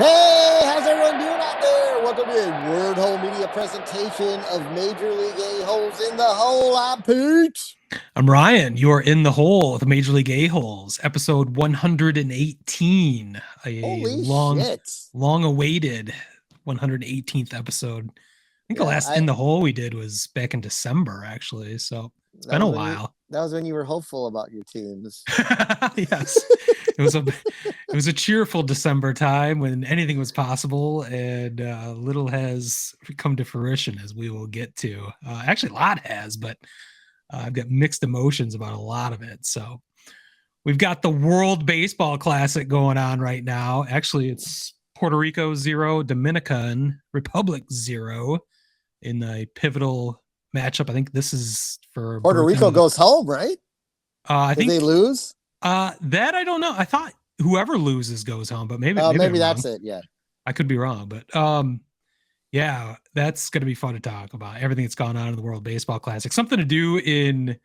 Hey, how's everyone doing out there? Welcome to a Word Hole Media presentation of Major League A-Holes in the Hole. I'm Pete. I'm Ryan. You are in the hole with Major League A-Holes, episode 118. Holy shit. Long-awaited 118th episode. I think the last In the Hole we did was back in December, actually. So it's been a while. That was when you were hopeful about your teams. Yes. It was a cheerful December time when anything was possible, and little has come to fruition, as we will get to. Actually, a lot has, but I've got mixed emotions about a lot of it. So we've got the World Baseball Classic going on right now. Actually, it's Puerto Rico 0, Dominican Republic 0 in the pivotal matchup. I think this is for Puerto Rico goes home, right? I think they lose. That I don't know. I thought whoever loses goes home, but maybe that's it. Yeah, I could be wrong, but yeah, that's going to be fun to talk about. Everything that's gone on in the World Baseball Classic. Something to do in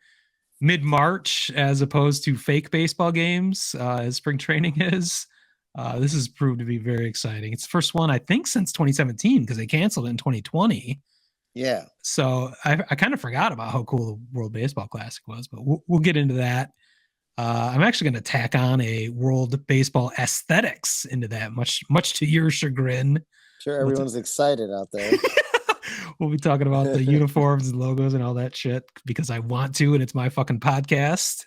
mid-March as opposed to fake baseball games, as spring training is. This has proved to be very exciting. It's the first one, I think, since 2017 because they canceled it in 2020. Yeah. So I kind of forgot about how cool the World Baseball Classic was, but we'll get into that. I'm actually going to tack on a World Baseball aesthetics into that, much to your chagrin. Sure, everyone's excited out there. We'll be talking about the uniforms and logos and all that shit because I want to, and it's my fucking podcast.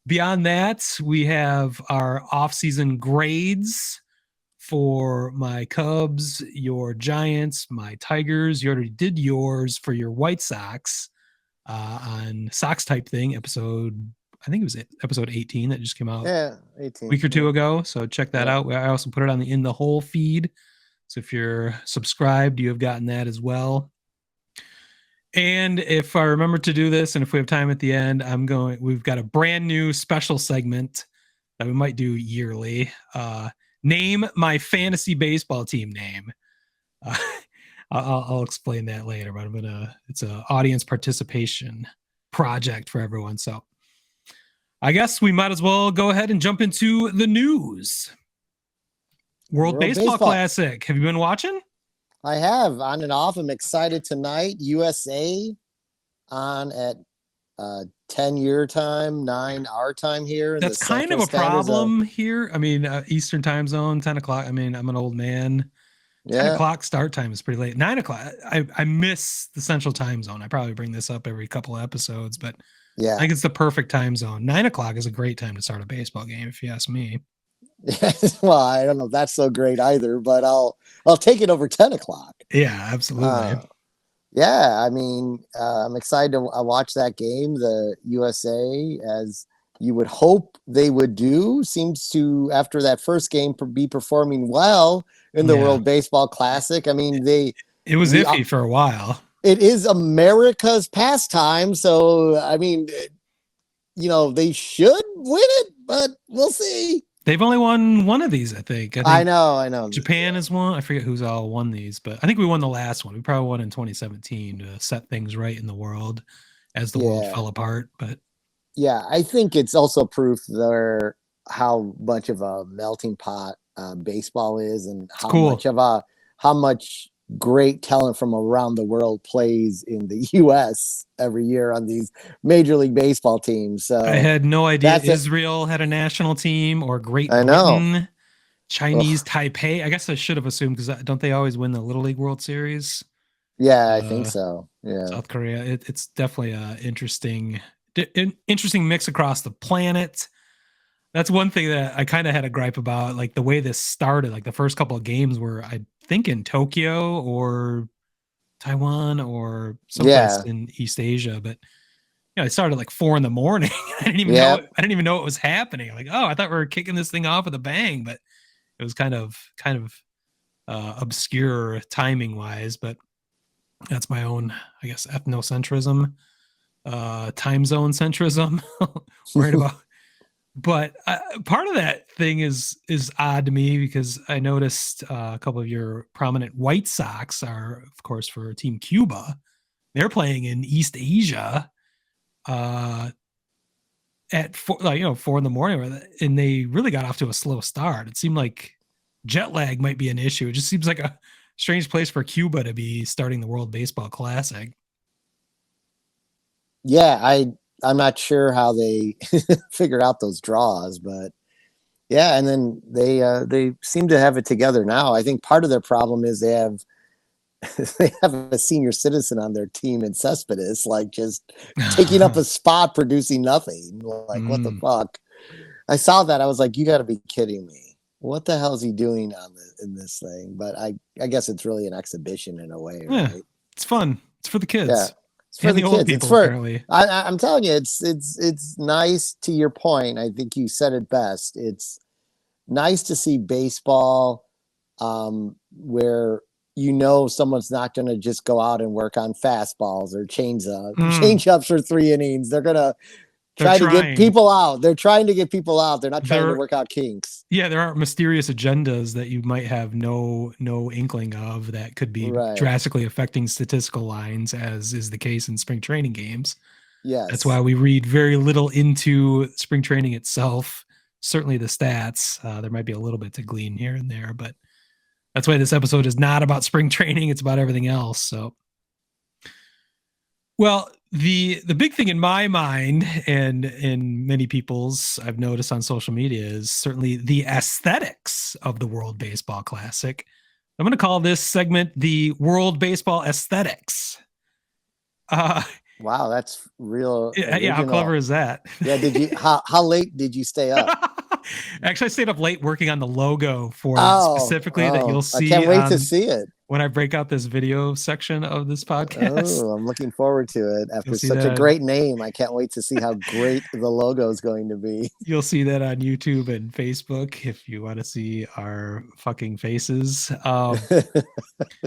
Beyond that, we have our off-season grades for my Cubs, your Giants, my Tigers. You already did yours for your White Sox on Sox Type Thing, I think it was episode 18 that just came out 18. a week or two ago. So check that out. I also put it on the In the Hole feed. So if you're subscribed, you have gotten that as well. And if I remember to do this, and if we have time at the end, we've got a brand new special segment that we might do yearly. Name my fantasy baseball team name. I'll explain that later, but it's an audience participation project for everyone. So I guess we might as well go ahead and jump into the news. World Baseball Classic. Have you been watching? I have, on and off. I'm excited tonight. USA on at 10 your time, 9 our time here. That's kind of a problem here. I mean, Eastern time zone, 10 o'clock. I mean, I'm an old man. 10 o'clock start time is pretty late. 9 o'clock. I miss the Central time zone. I probably bring this up every couple of episodes, but yeah, I think it's the perfect time zone. 9 o'clock is a great time to start a baseball game, if you ask me. Well, I don't know if that's so great either, but I'll take it over 10 o'clock. Yeah, absolutely. Yeah, I mean, I'm excited to watch that game. The USA, as you would hope they would do, seems to, after that first game, be performing well in the World Baseball Classic. I mean, it was iffy for a while. It is America's pastime, so I mean, they should win it, but we'll see. They've only won one of these, I think. I know. Japan is one. I forget who's all won these, but I think we won the last one. We probably won in 2017 to set things right in the world as the world fell apart. But yeah, I think it's also proof there how much of a melting pot baseball is, and how much great talent from around the world plays in the U.S. every year on these Major League Baseball teams. So I had no idea Israel had a national team, or Great Britain, Chinese Taipei. I guess I should have assumed, because don't they always win the Little League World Series? Yeah, I think so. Yeah, South Korea. It's definitely an interesting mix across the planet. That's one thing that I kind of had a gripe about, like the way this started. Like the first couple of games were, I think, in Tokyo or Taiwan or someplace in East Asia, but it started like 4 a.m. I didn't even know it was happening. Like, I thought we were kicking this thing off with a bang, but it was kind of obscure timing wise. But that's my own, I guess, ethnocentrism, time zone centrism, worried about. But part of that thing is odd to me, because I noticed a couple of your prominent White Sox are, of course, for Team Cuba. They're playing in East Asia at 4 a.m, and they really got off to a slow start. It seemed like jet lag might be an issue. It just seems like a strange place for Cuba to be starting the World Baseball Classic. Yeah, I'm not sure how they figured out those draws, but yeah, and then they seem to have it together now. I think part of their problem is they have a senior citizen on their team in Cespedes, like just taking up a spot, producing nothing. Like, what the fuck? I saw that. I was like, you got to be kidding me. What the hell is he doing in this thing? But I guess it's really an exhibition in a way, right? Yeah, it's fun. It's for the kids. Yeah, it's for and the old kids. People, it's for. Apparently. I'm telling you, it's nice. To your point, I think you said it best. It's nice to see baseball where someone's not going to just go out and work on fastballs or change ups for 3 innings. They're going to try to get people out. They're trying to get people out. They're not trying to work out kinks. Yeah, there aren't mysterious agendas that you might have no inkling of that could be drastically affecting statistical lines, as is the case in spring training games. Yes. That's why we read very little into spring training itself. Certainly the stats. There might be a little bit to glean here and there, but that's why this episode is not about spring training. It's about everything else. So, well, the big thing in my mind and in many people's, I've noticed on social media, is certainly the aesthetics of the World Baseball Classic. I'm going to call this segment the World Baseball Aesthetics. Wow, that's real. Yeah, how clever is that? Yeah, how late did you stay up? Actually, I stayed up late working on the logo for specifically that you'll see. I can't wait to see it when I break out this video section of this podcast. Oh, I'm looking forward to it. After such a great name, I can't wait to see how great the logo is going to be. You'll see that on YouTube and Facebook if you want to see our fucking faces.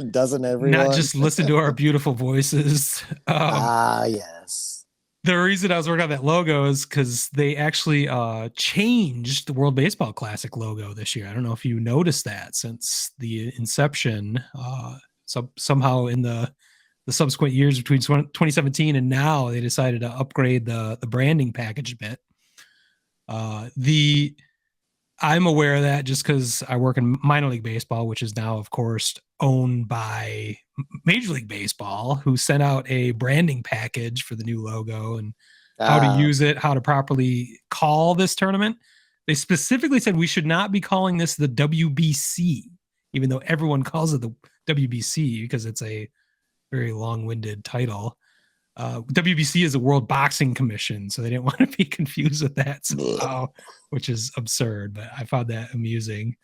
Doesn't everyone? Not just listen to our beautiful voices. Yes. The reason I was working on that logo is because they actually changed the World Baseball Classic logo this year. I don't know if you noticed that since the inception. Somehow in the subsequent years between 2017 and now, they decided to upgrade the branding package a bit. I'm aware of that just because I work in minor league baseball, which is now, of course, owned by Major League Baseball, who sent out a branding package for the new logo and how to use it, how to properly call this tournament. They specifically said we should not be calling this the WBC, even though everyone calls it the WBC because it's a very long-winded title. WBC is the World Boxing Commission, so they didn't want to be confused with that somehow, which is absurd, but I found that amusing.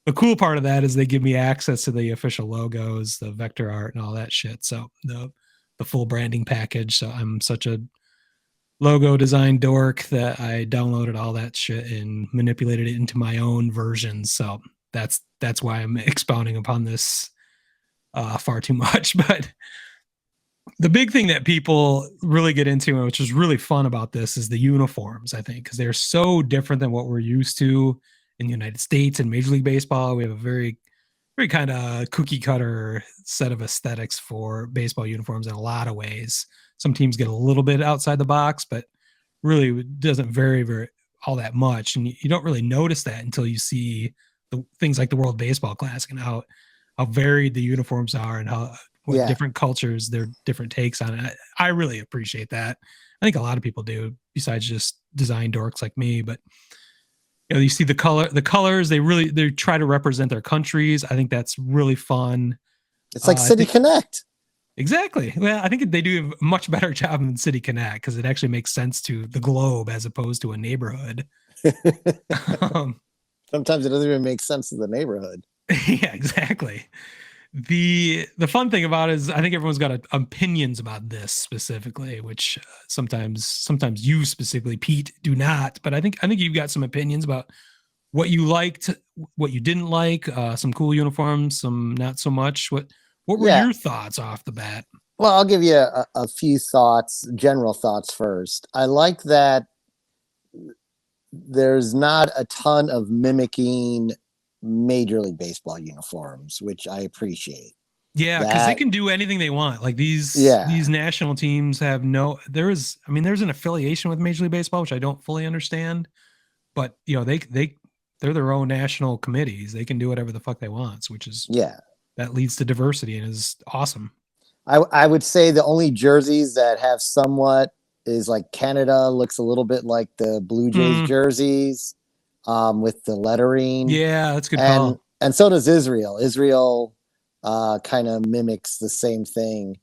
The cool part of that is they give me access to the official logos, the vector art, and all that shit. So the full branding package. So I'm such a logo design dork that I downloaded all that shit and manipulated it into my own versions. So that's why I'm expounding upon this far too much. But the big thing that people really get into, which is really fun about this, is the uniforms, I think, because they're so different than what we're used to in the United States and Major League Baseball. We have a very, very kind of cookie cutter set of aesthetics for baseball uniforms in a lot of ways. Some teams get a little bit outside the box, but really it doesn't vary very all that much. And you don't really notice that until you see the things like the World Baseball Classic and how varied the uniforms are and what different cultures, their different takes on it. I really appreciate that. I think a lot of people do, besides just design dorks like me. But you see the colors, they try to represent their countries. I think that's really fun. It's like City Connect. Exactly. Well, I think they do a much better job than City Connect because it actually makes sense to the globe as opposed to a neighborhood. Sometimes it doesn't even make sense to the neighborhood. Yeah, exactly. The fun thing about it is I think everyone's got opinions about this specifically, which sometimes you specifically, Pete, do not. But I think you've got some opinions about what you liked, what you didn't like, some cool uniforms, some not so much. What were your thoughts off the bat? Well, I'll give you a few thoughts, general thoughts first. I like that there's not a ton of mimicking Major League Baseball uniforms, which I appreciate. Yeah, because they can do anything they want. Like these national teams have there's an affiliation with Major League Baseball, which I don't fully understand, but they they're their own national committees. They can do whatever the fuck they want, which is that leads to diversity and is awesome. I would say the only jerseys that have somewhat is like Canada looks a little bit like the Blue Jays jerseys with the lettering. Yeah, that's a good call. And so does Israel. Israel kind of mimics the same thing.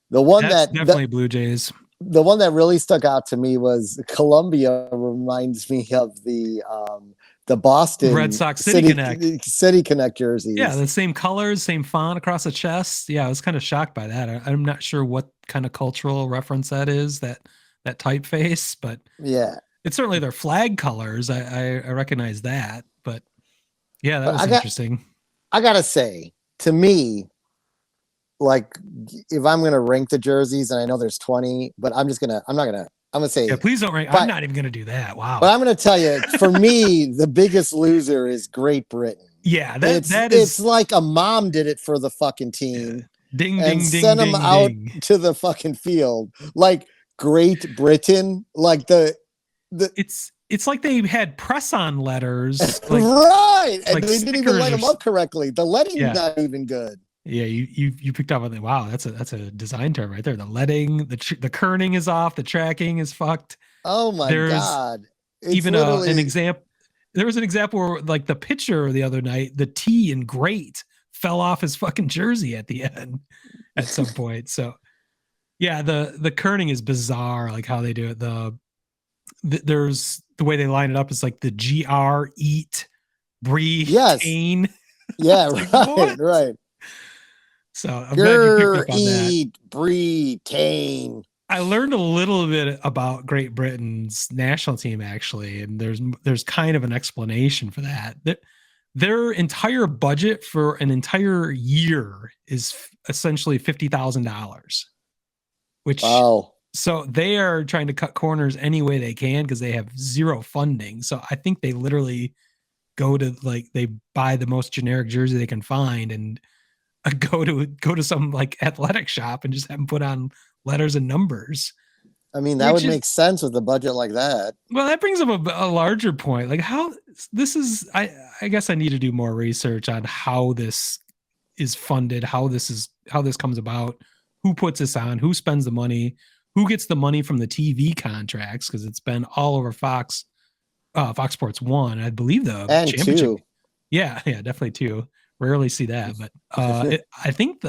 The one that's definitely Blue Jays. The one that really stuck out to me was Columbia. Reminds me of the Boston Red Sox City Connect jerseys. Yeah, the same colors, same font across the chest. Yeah, I was kind of shocked by that. I'm not sure what kind of cultural reference that is, that typeface, but yeah, it's certainly their flag colors. I recognize that, but yeah, that was interesting. I gotta say, to me, like, if I'm gonna rank the jerseys, and I know there's 20, but I'm gonna say, yeah, please don't rank. I'm not even gonna do that. Wow. But I'm gonna tell you, for me, the biggest loser is Great Britain. Yeah, it's like a mom did it for the fucking team. Yeah. Ding, and ding, send ding, them ding, out ding. to the fucking field. Like Great Britain, like the it's like they had press-on letters, like, right? And like they didn't even line them up correctly. The letting's not even good. Yeah, you picked up on that. Wow, that's a design term right there. The letting, the kerning is off, the tracking is fucked. Oh my god! It's even an example. There was an example where, like, the pitcher the other night, the T in great fell off his fucking jersey at the end at some point. So yeah, the kerning is bizarre, like how they do it. There's the way they line it up is like the GR, eat, breathe, tain. Yeah, like, right. So I'm glad you picked up on eat, that. Breathe, tain. I learned a little bit about Great Britain's national team, actually, and there's kind of an explanation for that. Their entire budget for an entire year is essentially $50,000, which so they are trying to cut corners any way they can because they have zero funding. So I think they literally go to, like, they buy the most generic jersey they can find and go to some like athletic shop and just have them put on letters and numbers. I mean, that would make sense with a budget like that. Well, that brings up a larger point. Like, how this is, I guess I need to do more research on how this is funded, how this comes about, who puts this on, who spends the money, who gets the money from the TV contracts, because it's been all over Fox Sports 1, I believe, the and championship. 2. Yeah, definitely 2. Rarely see that, but I think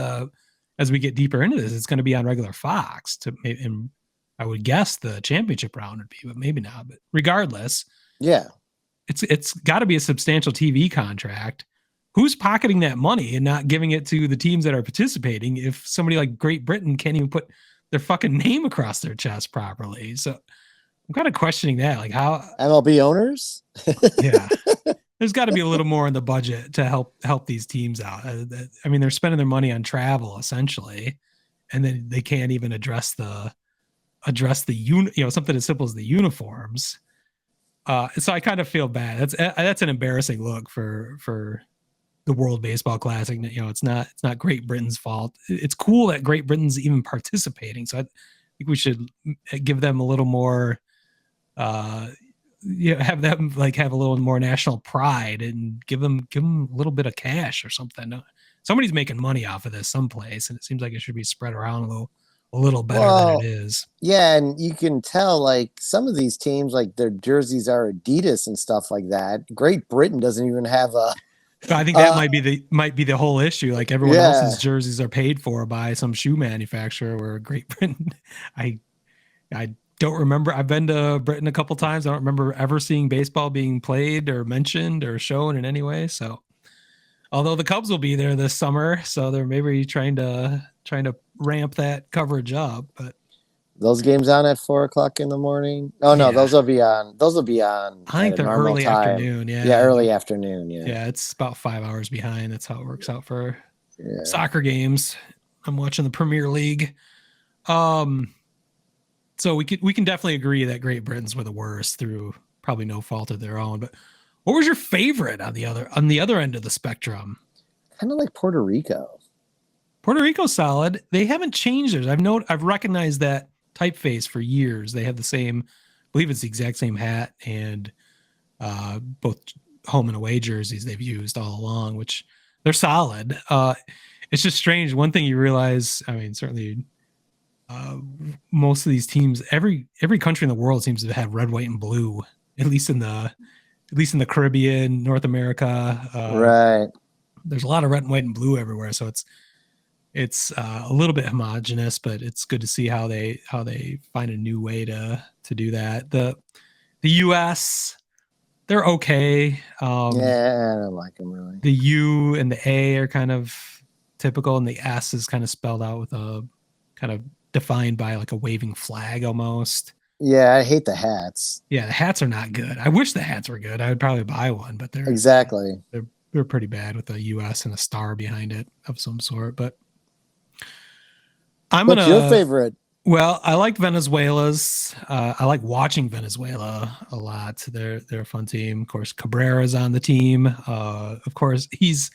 as we get deeper into this, it's going to be on regular Fox. And I would guess the championship round would be, but maybe not. But regardless, yeah, it's got to be a substantial TV contract. Who's pocketing that money and not giving it to the teams that are participating? If somebody like Great Britain can't even put their fucking name across their chest properly, so I'm kind of questioning that. Like, how MLB owners? Yeah. There's got to be a little more in the budget to help these teams out. I mean, they're spending their money on travel essentially, and then they can't even address something as simple as the uniforms. So I kind of feel bad. That's an embarrassing look for the World Baseball Classic. It's not Great Britain's fault. It's cool that Great Britain's even participating. So I think we should give them a little more. Have them have a little more national pride and give them a little bit of cash or something. Somebody's making money off of this someplace, and it seems like it should be spread around a little better than it is. Yeah, and you can tell, like, some of these teams, like, their jerseys are Adidas and stuff like that. Great Britain doesn't even have a. I think that might be the whole issue. Like, everyone else's jerseys are paid for by some shoe manufacturer, where Great Britain, I don't remember. I've been to Britain a couple times. I don't remember ever seeing baseball being played or mentioned or shown in any way. So, although the Cubs will be there this summer, so they're maybe trying to ramp that coverage up. But those games on at 4:00 in the morning. Oh no, those will be on. I think they're early afternoon. Yeah, early afternoon. Yeah, it's about 5 hours behind. That's how it works out for soccer games. I'm watching the Premier League. So we can definitely agree that Great Britain's were the worst through probably no fault of their own. But what was your favorite on the other end of the spectrum? Kind of like Puerto Rico. Puerto Rico's solid. They haven't changed theirs. I've recognized that typeface for years. They have the same, I believe it's the exact same hat and both home and away jerseys they've used all along, which they're solid. It's just strange. One thing you realize, I mean, certainly most of these teams, every country in the world seems to have red, white, and blue, at least in the Caribbean, North America. Right. There's a lot of red and white and blue everywhere. So it's a little bit homogenous, but it's good to see how they find a new way to do that. The US, they're okay. Yeah, I don't like them really. The U and the A are kind of typical, and the S is kind of spelled out with a kind of defined by like a waving flag almost. Yeah, I hate the hats. Yeah, the hats are not good. I wish the hats were good. I would probably buy one, but they're exactly. They're pretty bad with a US and a star behind it of some sort. But What's your favorite? Well, I like Venezuela's. I like watching Venezuela a lot. They're a fun team. Of course, Cabrera's on the team. Of course, he's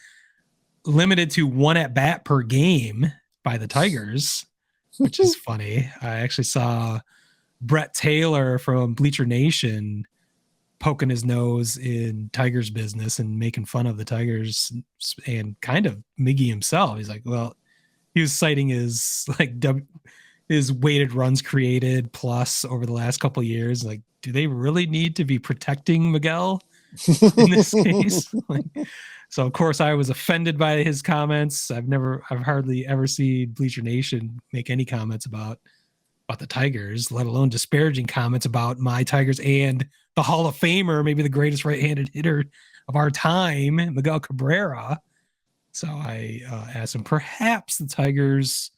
limited to 1 at bat per game by the Tigers, which is funny. I actually saw Brett Taylor from Bleacher Nation poking his nose in Tigers business and making fun of the Tigers and kind of Miggy himself. He's like, well, he was citing his his weighted runs created plus over the last couple of years. Like, do they really need to be protecting Miguel in this case? So of course I was offended by his comments. I've hardly ever seen Bleacher Nation make any comments about the Tigers, let alone disparaging comments about my Tigers and the Hall of Famer, maybe the greatest right-handed hitter of our time, Miguel Cabrera. So I asked him, perhaps the Tigers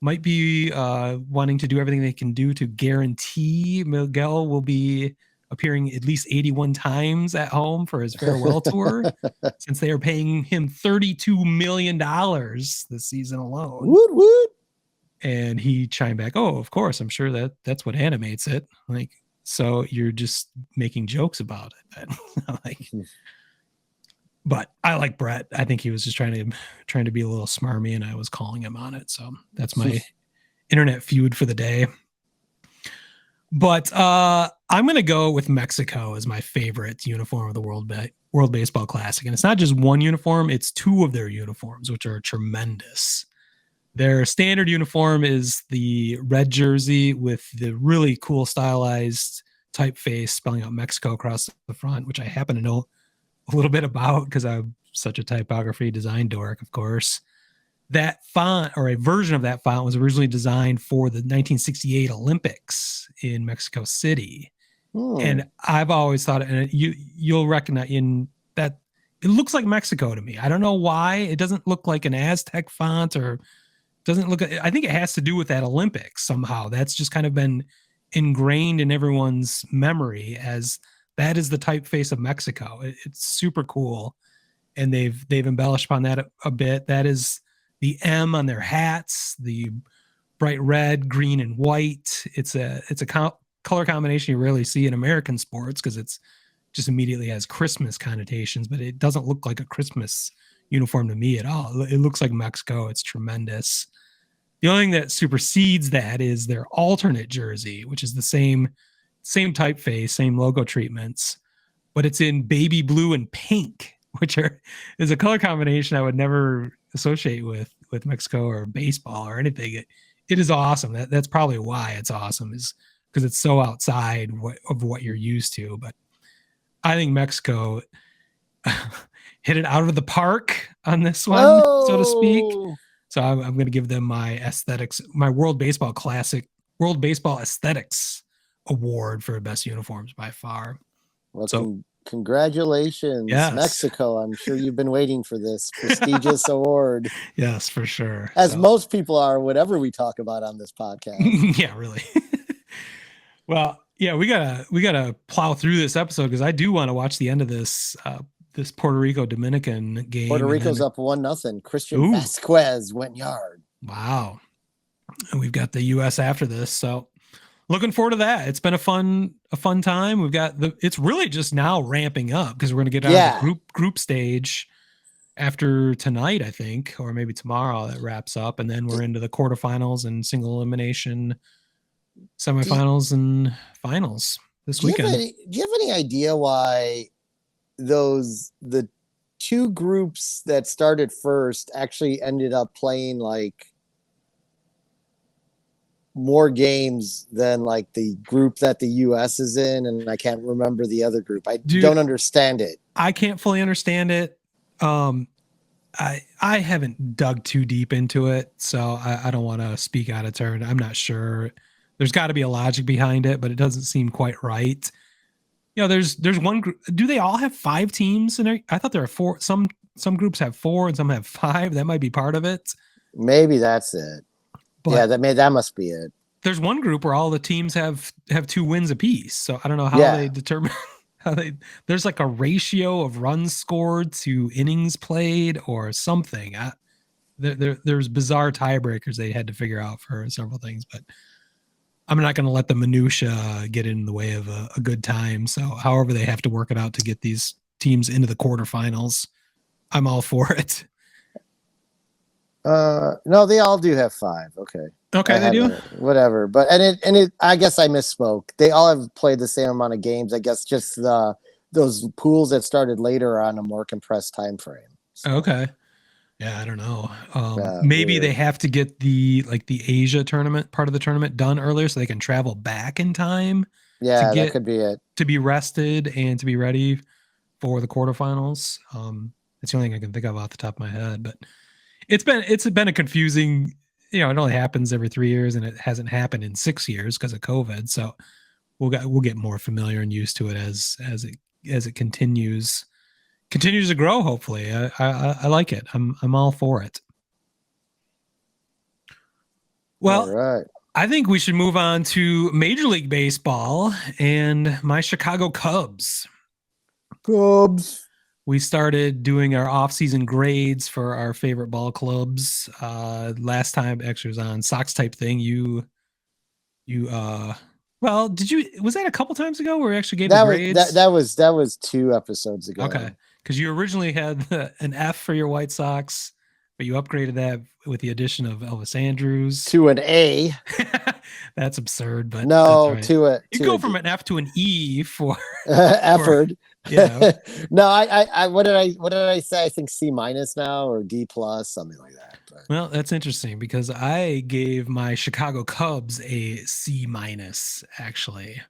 might be wanting to do everything they can do to guarantee Miguel will be appearing at least 81 times at home for his farewell tour, since they are paying him $32 million this season alone. Woot woot. And he chimed back, oh, of course, I'm sure that's what animates it. Like, so you're just making jokes about it. But I like Brett. I think he was just trying to be a little smarmy, and I was calling him on it. So that's my internet feud for the day. But I'm going to go with Mexico as my favorite uniform of the World Baseball Classic. And it's not just one uniform, it's 2 of their uniforms, which are tremendous. Their standard uniform is the red jersey with the really cool stylized typeface spelling out Mexico across the front, which I happen to know a little bit about because I'm such a typography design dork, of course. That font, or a version of that font, was originally designed for the 1968 Olympics in Mexico City. And I've always thought, and you'll recognize in that, it looks like Mexico to me. I don't know why. It doesn't look like an Aztec font, or doesn't look, I think it has to do with that Olympics somehow. That's just kind of been ingrained in everyone's memory as that is the typeface of Mexico. It's super cool. And they've embellished upon that a bit. That is the M on their hats, the bright red, green, and white. It's a color combination you rarely see in American sports because it's just immediately has Christmas connotations, but it doesn't look like a Christmas uniform to me at all. It looks like Mexico. It's tremendous. The only thing that supersedes that is their alternate jersey, which is the same typeface, same logo treatments, but it's in baby blue and pink, which is a color combination I would never associate with Mexico or baseball or anything. It is awesome. That's probably why it's awesome, is because it's so outside of what you're used to. But I think Mexico hit it out of the park on this one, so to speak. So I'm going to give them my aesthetics, my World Baseball Aesthetics Award for best uniforms by far. Well, so congratulations, yes. Mexico. I'm sure you've been waiting for this prestigious award. Yes, for sure. As most people are, whatever we talk about on this podcast. Yeah, really. Well, yeah, we gotta plow through this episode because I do want to watch the end of this this Puerto Rico Dominican game. Puerto Rico's up 1-0. Christian Vasquez went yard. Wow. And we've got the US after this. So looking forward to that. It's been a fun time. We've got it's really just now ramping up because we're going to get out of the group stage after tonight, I think, or maybe tomorrow that wraps up. And then we're into the quarterfinals and single elimination semifinals and finals this weekend. Do you have any idea why the two groups that started first actually ended up playing like more games than like the group that the US is in, and I can't remember the other group. Don't understand it. I can't fully understand it. I haven't dug too deep into it, so I don't want to speak out of turn. I'm not sure. There's got to be a logic behind it, but it doesn't seem quite right. You know, there's one group. Do they all have 5 teams? I thought there are 4. Some groups have 4 and some have 5. That might be part of it. Maybe that's it. But yeah, that must be it. There's one group where all the teams have 2 wins apiece. So I don't know how they determine there's like a ratio of runs scored to innings played or something. There's bizarre tiebreakers they had to figure out for several things, but I'm not going to let the minutia get in the way of a good time. So however they have to work it out to get these teams into the quarterfinals, I'm all for it. No, they all do have 5. Okay, they do. Whatever, but and I guess I misspoke. They all have played the same amount of games. I guess just those pools that started later are on a more compressed time frame. So. Okay. Yeah, I don't know. Maybe weird. They have to get the Asia tournament part of the tournament done earlier so they can travel back in time. Yeah, that could be it. To be rested and to be ready for the quarterfinals. That's the only thing I can think of off the top of my head, but. It's been a confusing, it only happens every 3 years and it hasn't happened in 6 years because of COVID. So we'll get more familiar and used to it as it continues to grow. Hopefully, I like it. I'm all for it. Well, all right. I think we should move on to Major League Baseball and my Chicago Cubs. We started doing our off-season grades for our favorite ball clubs. Last time actually was on Sox Type Thing. Was that a couple times ago where we actually gave the grades? That was 2 episodes ago. Okay. Because you originally had an F for your White Sox, but you upgraded that with the addition of Elvis Andrus. To an A. That's absurd, but no, that's right. You go from an F to an E for effort. Yeah. No, I what did I say? I think C- now or D+, something like that. But. Well, that's interesting because I gave my Chicago Cubs a C- actually.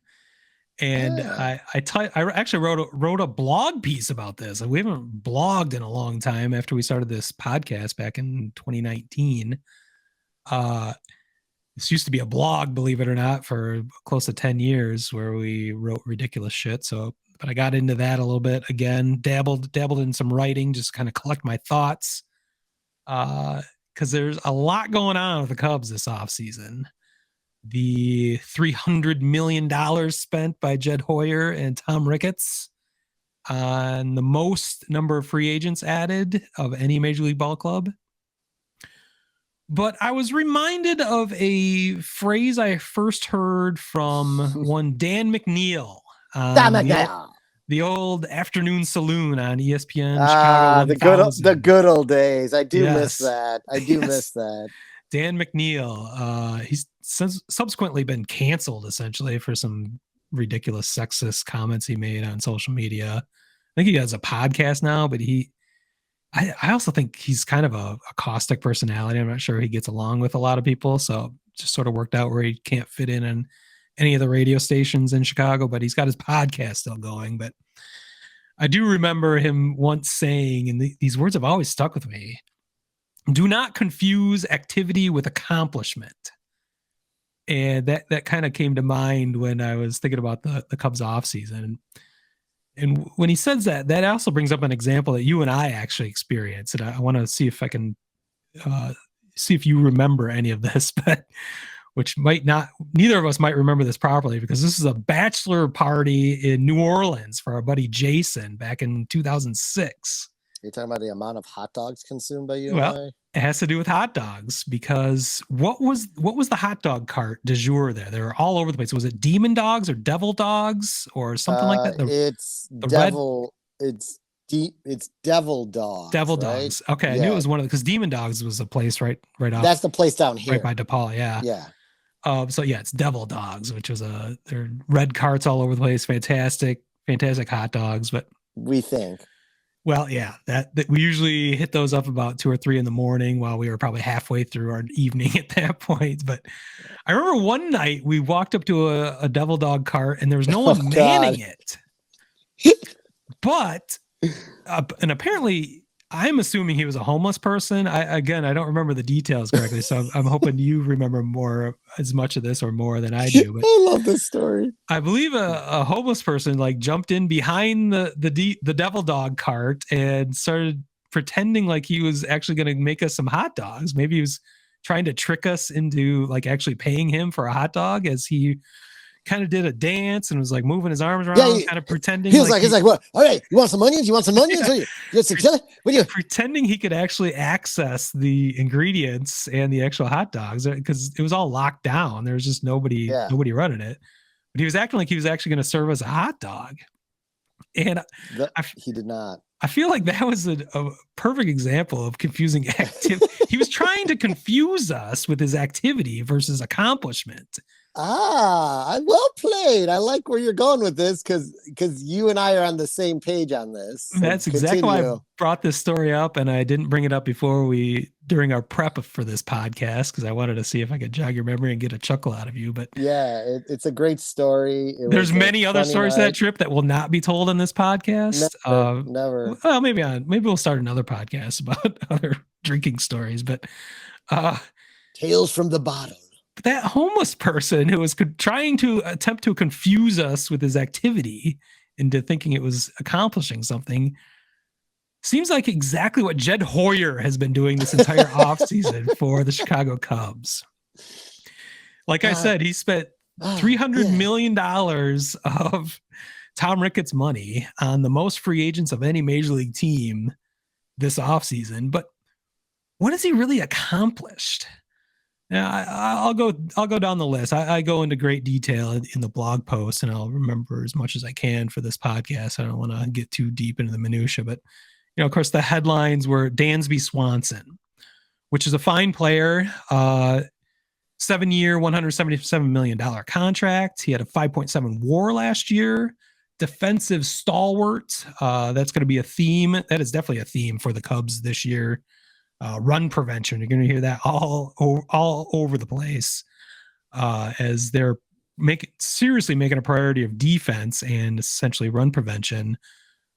And I actually wrote a blog piece about this. We haven't blogged in a long time after we started this podcast back in 2019. This used to be a blog, believe it or not, for close to 10 years where we wrote ridiculous shit. But I got into that a little bit again, dabbled in some writing, just kind of collect my thoughts. Because there's a lot going on with the Cubs this offseason. The $300 million spent by Jed Hoyer and Tom Ricketts on the most number of free agents added of any Major League Ball club. But I was reminded of a phrase I first heard from one Dan McNeil. The old afternoon saloon on ESPN Chicago 1000. The good old days. I do miss that. Miss that. Dan McNeil. He's subsequently been canceled essentially for some ridiculous sexist comments he made on social media. I think he has a podcast now, but I also think he's kind of a caustic personality. I'm not sure he gets along with a lot of people. So it just sort of worked out where he can't fit in any of the radio stations in Chicago, but he's got his podcast still going. But I do remember him once saying, and these words have always stuck with me, do not confuse activity with accomplishment. And that kind of came to mind when I was thinking about the Cubs offseason. And when he says that also brings up an example that you and I actually experienced. And I want to see if I can see if you remember any of this, but which might not, neither of us might remember this properly because this is a bachelor party in New Orleans for our buddy Jason back in 2006. You're talking about the amount of hot dogs consumed by you? Well, it has to do with hot dogs because what was the hot dog cart du jour there? They were all over the place. Was it Demon Dogs or Devil Dogs or something like that? It's Devil Dogs. Devil Dogs. Okay, yeah. I knew it was one of because Demon Dogs was a place right off. That's the place down here, right by DePaul. Yeah. Yeah. So yeah, it's Devil Dogs, which was they're red carts all over the place. Fantastic hot dogs, but we think. Well, yeah, that we usually hit those up about 2 or 3 in the morning while we were probably halfway through our evening at that point. But I remember one night we walked up to a devil dog cart and there was no one manning it. But, and apparently I'm assuming he was a homeless person. I don't remember the details correctly. So I'm hoping you remember as much of this or more than I do. But I love this story. I believe a homeless person like jumped in behind the devil dog cart and started pretending like he was actually going to make us some hot dogs. Maybe he was trying to trick us into like actually paying him for a hot dog, as he kind of did a dance and was like moving his arms around, kind of pretending. He's like, what? All right, you want some onions? You want some onions? Yeah. Pretending he could actually access the ingredients and the actual hot dogs, because it was all locked down. There was just nobody running it. But he was acting like he was actually going to serve us a hot dog. And he did not. I feel like that was a perfect example of confusing activity. He was trying to confuse us with his activity versus accomplishment. Well played. I like where you're going with this, because you and I are on the same page on this. So that's exactly why I brought this story up, and I didn't bring it up during our prep for this podcast, because I wanted to see if I could jog your memory and get a chuckle out of you. But yeah, it's a great story. There's many other stories of that trip that will not be told on this podcast. Never. Well, maybe we'll start another podcast about other drinking stories, but Tales from the Bottom. That homeless person who was trying to attempt to confuse us with his activity into thinking it was accomplishing something seems like exactly what Jed Hoyer has been doing this entire offseason for the Chicago Cubs. Like I said, he spent $300 million of Tom Ricketts money on the most free agents of any major league team this offseason. But what has he really accomplished? Now, I'll go down the list. I go into great detail in the blog post, and I'll remember as much as I can for this podcast. I don't want to get too deep into the minutia, but of course, the headlines were Dansby Swanson, which is a fine player, 7-year, $177 million contract. He had a 5.7 WAR last year. Defensive stalwart. That's going to be a theme. That is definitely a theme for the Cubs this year. Run prevention. You're going to hear that all over the place, as they're seriously making a priority of defense and essentially run prevention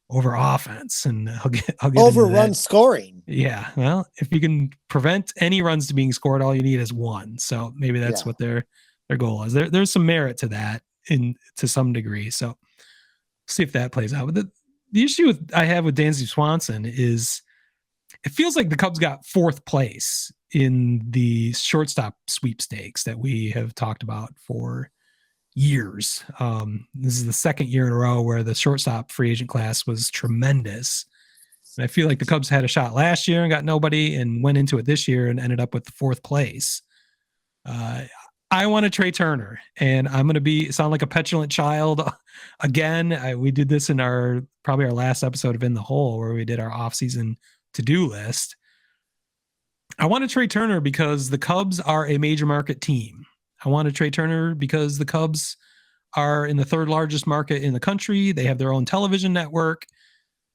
over offense. And I'll get over run scoring. Yeah. Well, if you can prevent any runs to being scored, all you need is one. So maybe that's what their goal is. There's some merit to that to some degree. So see if that plays out. But the issue I have with Dansby Swanson is, it feels like the Cubs got 4th place in the shortstop sweepstakes that we have talked about for years. This is the 2nd year in a row where the shortstop free agent class was tremendous. And I feel like the Cubs had a shot last year and got nobody, and went into it this year and ended up with the 4th place. I want a Trey Turner, and I'm going to sound like a petulant child again. We did this in probably our last episode of In the Hole, where we did our offseason to-do list. I want a Trey Turner because the Cubs are a major market team. I want a Trey Turner because the Cubs are in the 3rd largest market in the country. They have their own television network.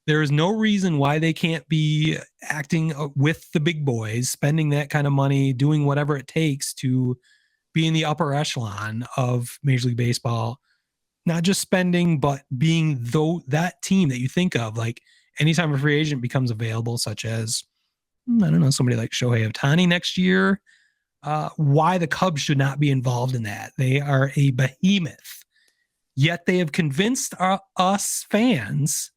There is no reason why they can't be acting with the big boys, spending that kind of money, doing whatever it takes to be in the upper echelon of Major League Baseball. Not just spending, but being that team that you think of, like, anytime a free agent becomes available, such as, I don't know, somebody like Shohei Ohtani next year, why the Cubs should not be involved in that. They are a behemoth. Yet they have convinced us fans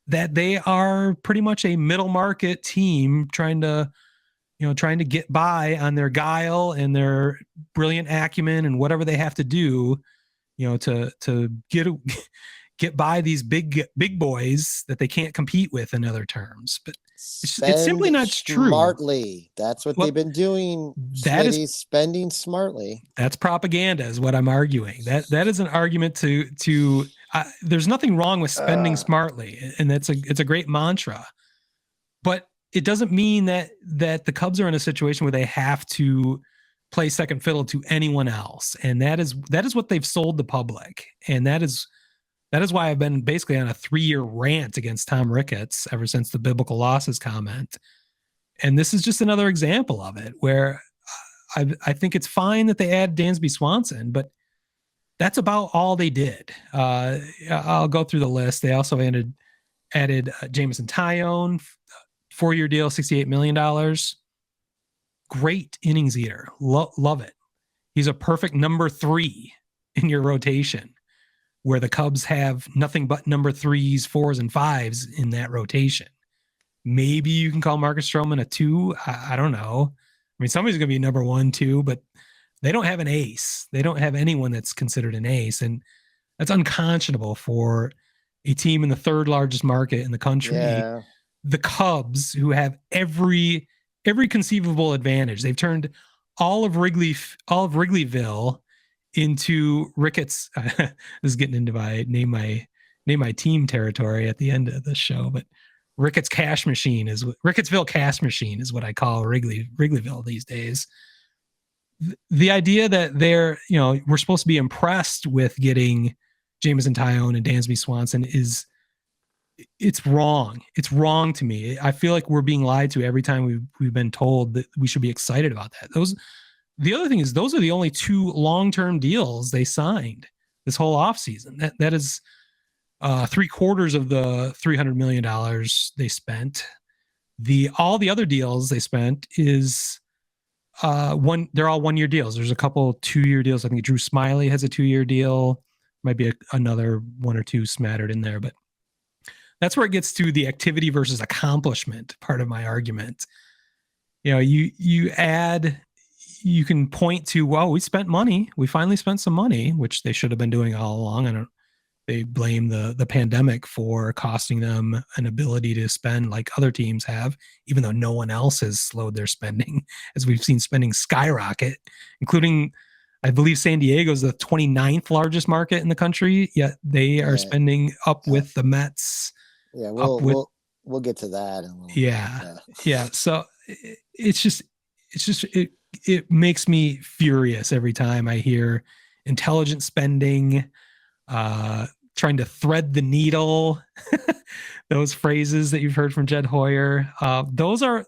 that they are pretty much a middle market team trying to get by on their guile and their brilliant acumen and whatever they have to do, to get by these big boys that they can't compete with in other terms. But it's simply not true. Smartly. That's what they've been doing. That is spending smartly. That's propaganda, is what I'm arguing. That is an argument to there's nothing wrong with spending smartly, and it's a great mantra. But it doesn't mean that the Cubs are in a situation where they have to play second fiddle to anyone else. And that is what they've sold the public. And that is That is why I've been basically on a 3-year rant against Tom Ricketts ever since the biblical losses comment. And this is just another example of it where I think it's fine that they add Dansby Swanson, but that's about all they did. I'll go through the list. They also added Jameson Tyone, 4-year deal, $68 million. Great innings eater. Love it. He's a perfect number 3 in your rotation, where the Cubs have nothing but number 3s, 4s, and 5s in that rotation. Maybe you can call Marcus Stroman a 2. I don't know. I mean, somebody's going to be number 1, 2, but they don't have an ace. They don't have anyone that's considered an ace. And that's unconscionable for a team in the 3rd largest market in the country. Yeah. The Cubs, who have every conceivable advantage. They've turned all of Wrigleyville into Ricketts. This is getting into my name my team territory at the end of the show, but Rickettsville cash machine is what I call Wrigleyville these days. The idea that we're supposed to be impressed with getting Jameson Tyone and Dansby Swanson it's wrong. It's wrong to me. I feel like we're being lied to every time we've been told that we should be excited about that. The other thing is those are the only 2 long-term deals they signed this whole offseason. That is 3/4 of the $300 million they spent. All the other deals they spent is they're all 1-year deals. There's a couple 2-year deals. I think Drew Smiley has a 2-year deal. Might be another 1 or 2 smattered in there, but that's where it gets to the activity versus accomplishment part of my argument. You can point to, well, we spent money. We finally spent some money, which they should have been doing all along. They blame the pandemic for costing them an ability to spend like other teams have, even though no one else has slowed their spending, as we've seen spending skyrocket, including, I believe San Diego is the 29th largest market in the country, yet they are spending up with the Mets. Yeah, we'll get to that in a little bit. Yeah. So it makes me furious every time I hear intelligent spending, trying to thread the needle, those phrases that you've heard from Jed Hoyer. Those are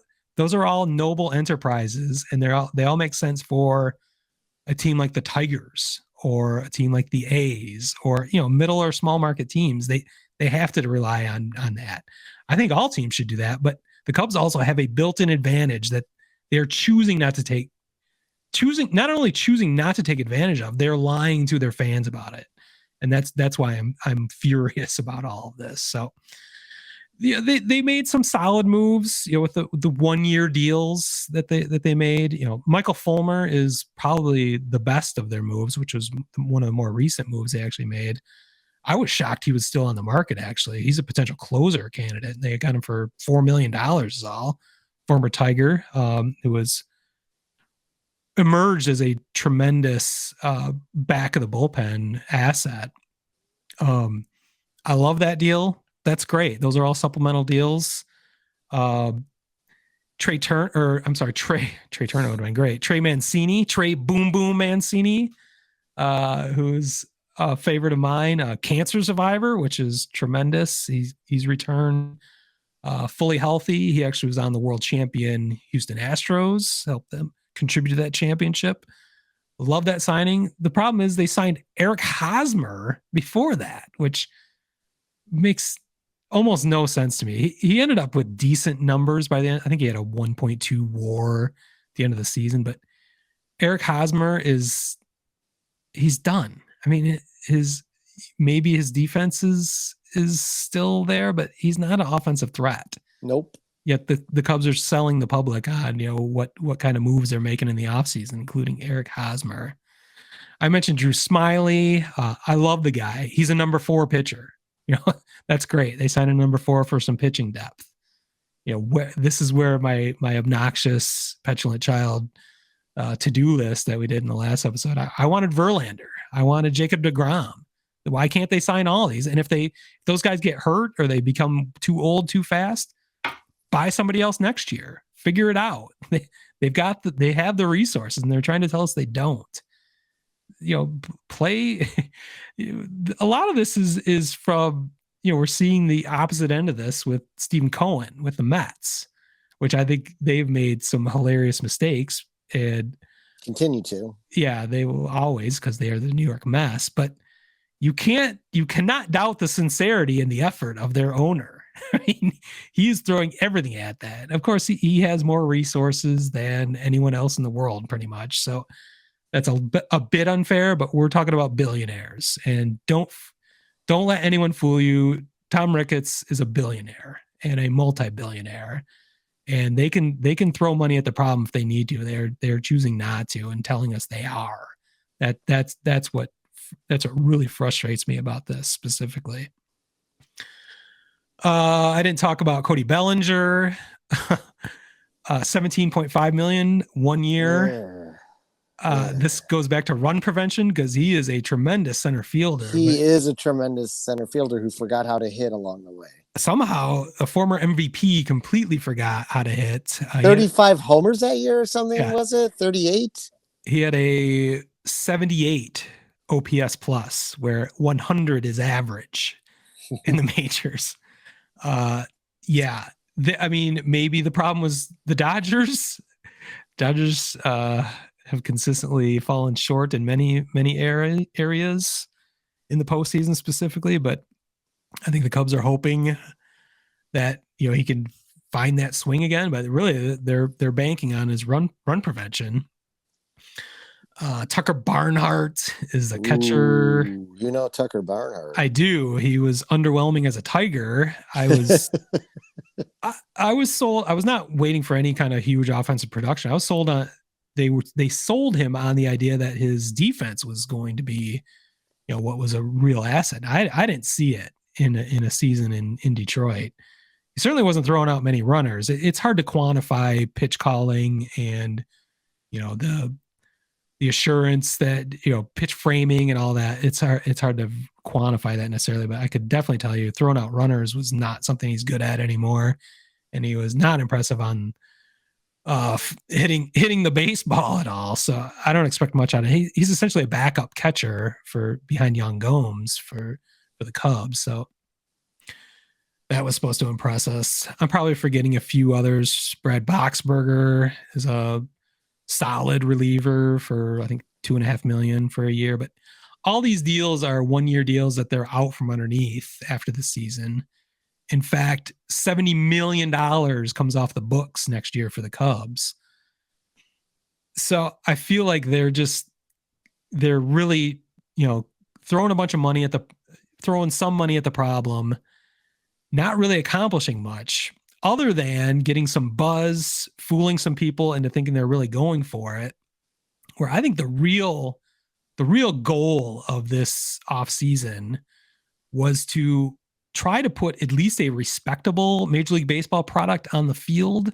all noble enterprises, and they all make sense for a team like the Tigers or a team like the A's or middle or small market teams. They have to rely on that. I think all teams should do that, but the Cubs also have a built-in advantage that they're not only choosing not to take advantage of, they're lying to their fans about it. And that's why I'm furious about all of this. So they made some solid moves, with the 1-year deals that they made. Michael Fulmer is probably the best of their moves, which was one of the more recent moves they actually made. I was shocked he was still on the market, actually. He's a potential closer candidate. They got him for $4 million is all. Former Tiger, who was emerged as a tremendous back of the bullpen asset. I love that deal. That's great. Those are all supplemental deals. Trey Turner would have been great. Trey Boom Boom Mancini, who's a favorite of mine, cancer survivor, which is tremendous. He's returned fully healthy. He actually was on the world champion Houston Astros, helped them contribute to that championship. Love that signing. The problem is they signed Eric Hosmer before that, which makes almost no sense to me. He ended up with decent numbers by the end. I think he had a 1.2 WAR at the end of the season, but Eric Hosmer he's done. I mean, maybe his defense is still there, but he's not an offensive threat. Nope. Yet the Cubs are selling the public on, what kind of moves they're making in the offseason, including Eric Hosmer. I mentioned Drew Smiley. I love the guy. He's a number 4 pitcher. That's great. They signed a number 4 for some pitching depth. This is where my obnoxious, petulant child to-do list that we did in the last episode. I wanted Verlander. I wanted Jacob deGrom. Why can't they sign all these? And if those guys get hurt or they become too old too fast, buy somebody else next year. Figure it out. They have the resources, and they're trying to tell us they don't. Play. a lot of this is from, we're seeing the opposite end of this with Stephen Cohen with the Mets, which I think they've made some hilarious mistakes and continue to. Yeah, they will always, because they are the New York Mets, but you cannot doubt the sincerity and the effort of their owner. I mean, he's throwing everything at that. Of course, he has more resources than anyone else in the world, pretty much. So that's a bit unfair, but we're talking about billionaires, and don't let anyone fool you. Tom Ricketts is a billionaire and a multi-billionaire, and they can throw money at the problem if they need to. They're choosing not to and telling us they are. That's what really frustrates me about this specifically. I didn't talk about Cody Bellinger, 17.5 million 1 year. This goes back to run prevention because he is a tremendous center fielder. He is a tremendous center fielder who forgot how to hit along the way. Somehow, a former MVP completely forgot how to hit. 35 homers that year or something, was it? 38? He had a 78 OPS plus, where 100 is average in the majors. I mean, maybe the problem was the Dodgers. Dodgers have consistently fallen short in many areas in the postseason specifically, but I think the Cubs are hoping that he can find that swing again. But really, they're banking on his run prevention. Tucker Barnhart is the catcher. Ooh, Tucker Barnhart. I do. He was underwhelming as a Tiger. I was sold. I was not waiting for any kind of huge offensive production. I was sold on. They sold him on the idea that his defense was going to be, what was a real asset. I didn't see it in a season in Detroit. He certainly wasn't throwing out many runners. It's hard to quantify pitch calling and, the assurance that, pitch framing and all that. It's hard to quantify that necessarily, but I could definitely tell you throwing out runners was not something he's good at anymore. And he was not impressive on hitting the baseball at all. So I don't expect much out of him. He's essentially a backup catcher for behind Young Gomes for the Cubs. So that was supposed to impress us. I'm probably forgetting a few others. Brad Boxberger is a solid reliever for, I think, $2.5 million for a year, but all these deals are 1 year deals that they're out from underneath after the season. In fact, $70 million comes off the books next year for the Cubs. So I feel like they're really, throwing some money at the problem, not really accomplishing much other than getting some buzz, fooling some people into thinking they're really going for it. Where I think the real goal of this offseason was to try to put at least a respectable Major League Baseball product on the field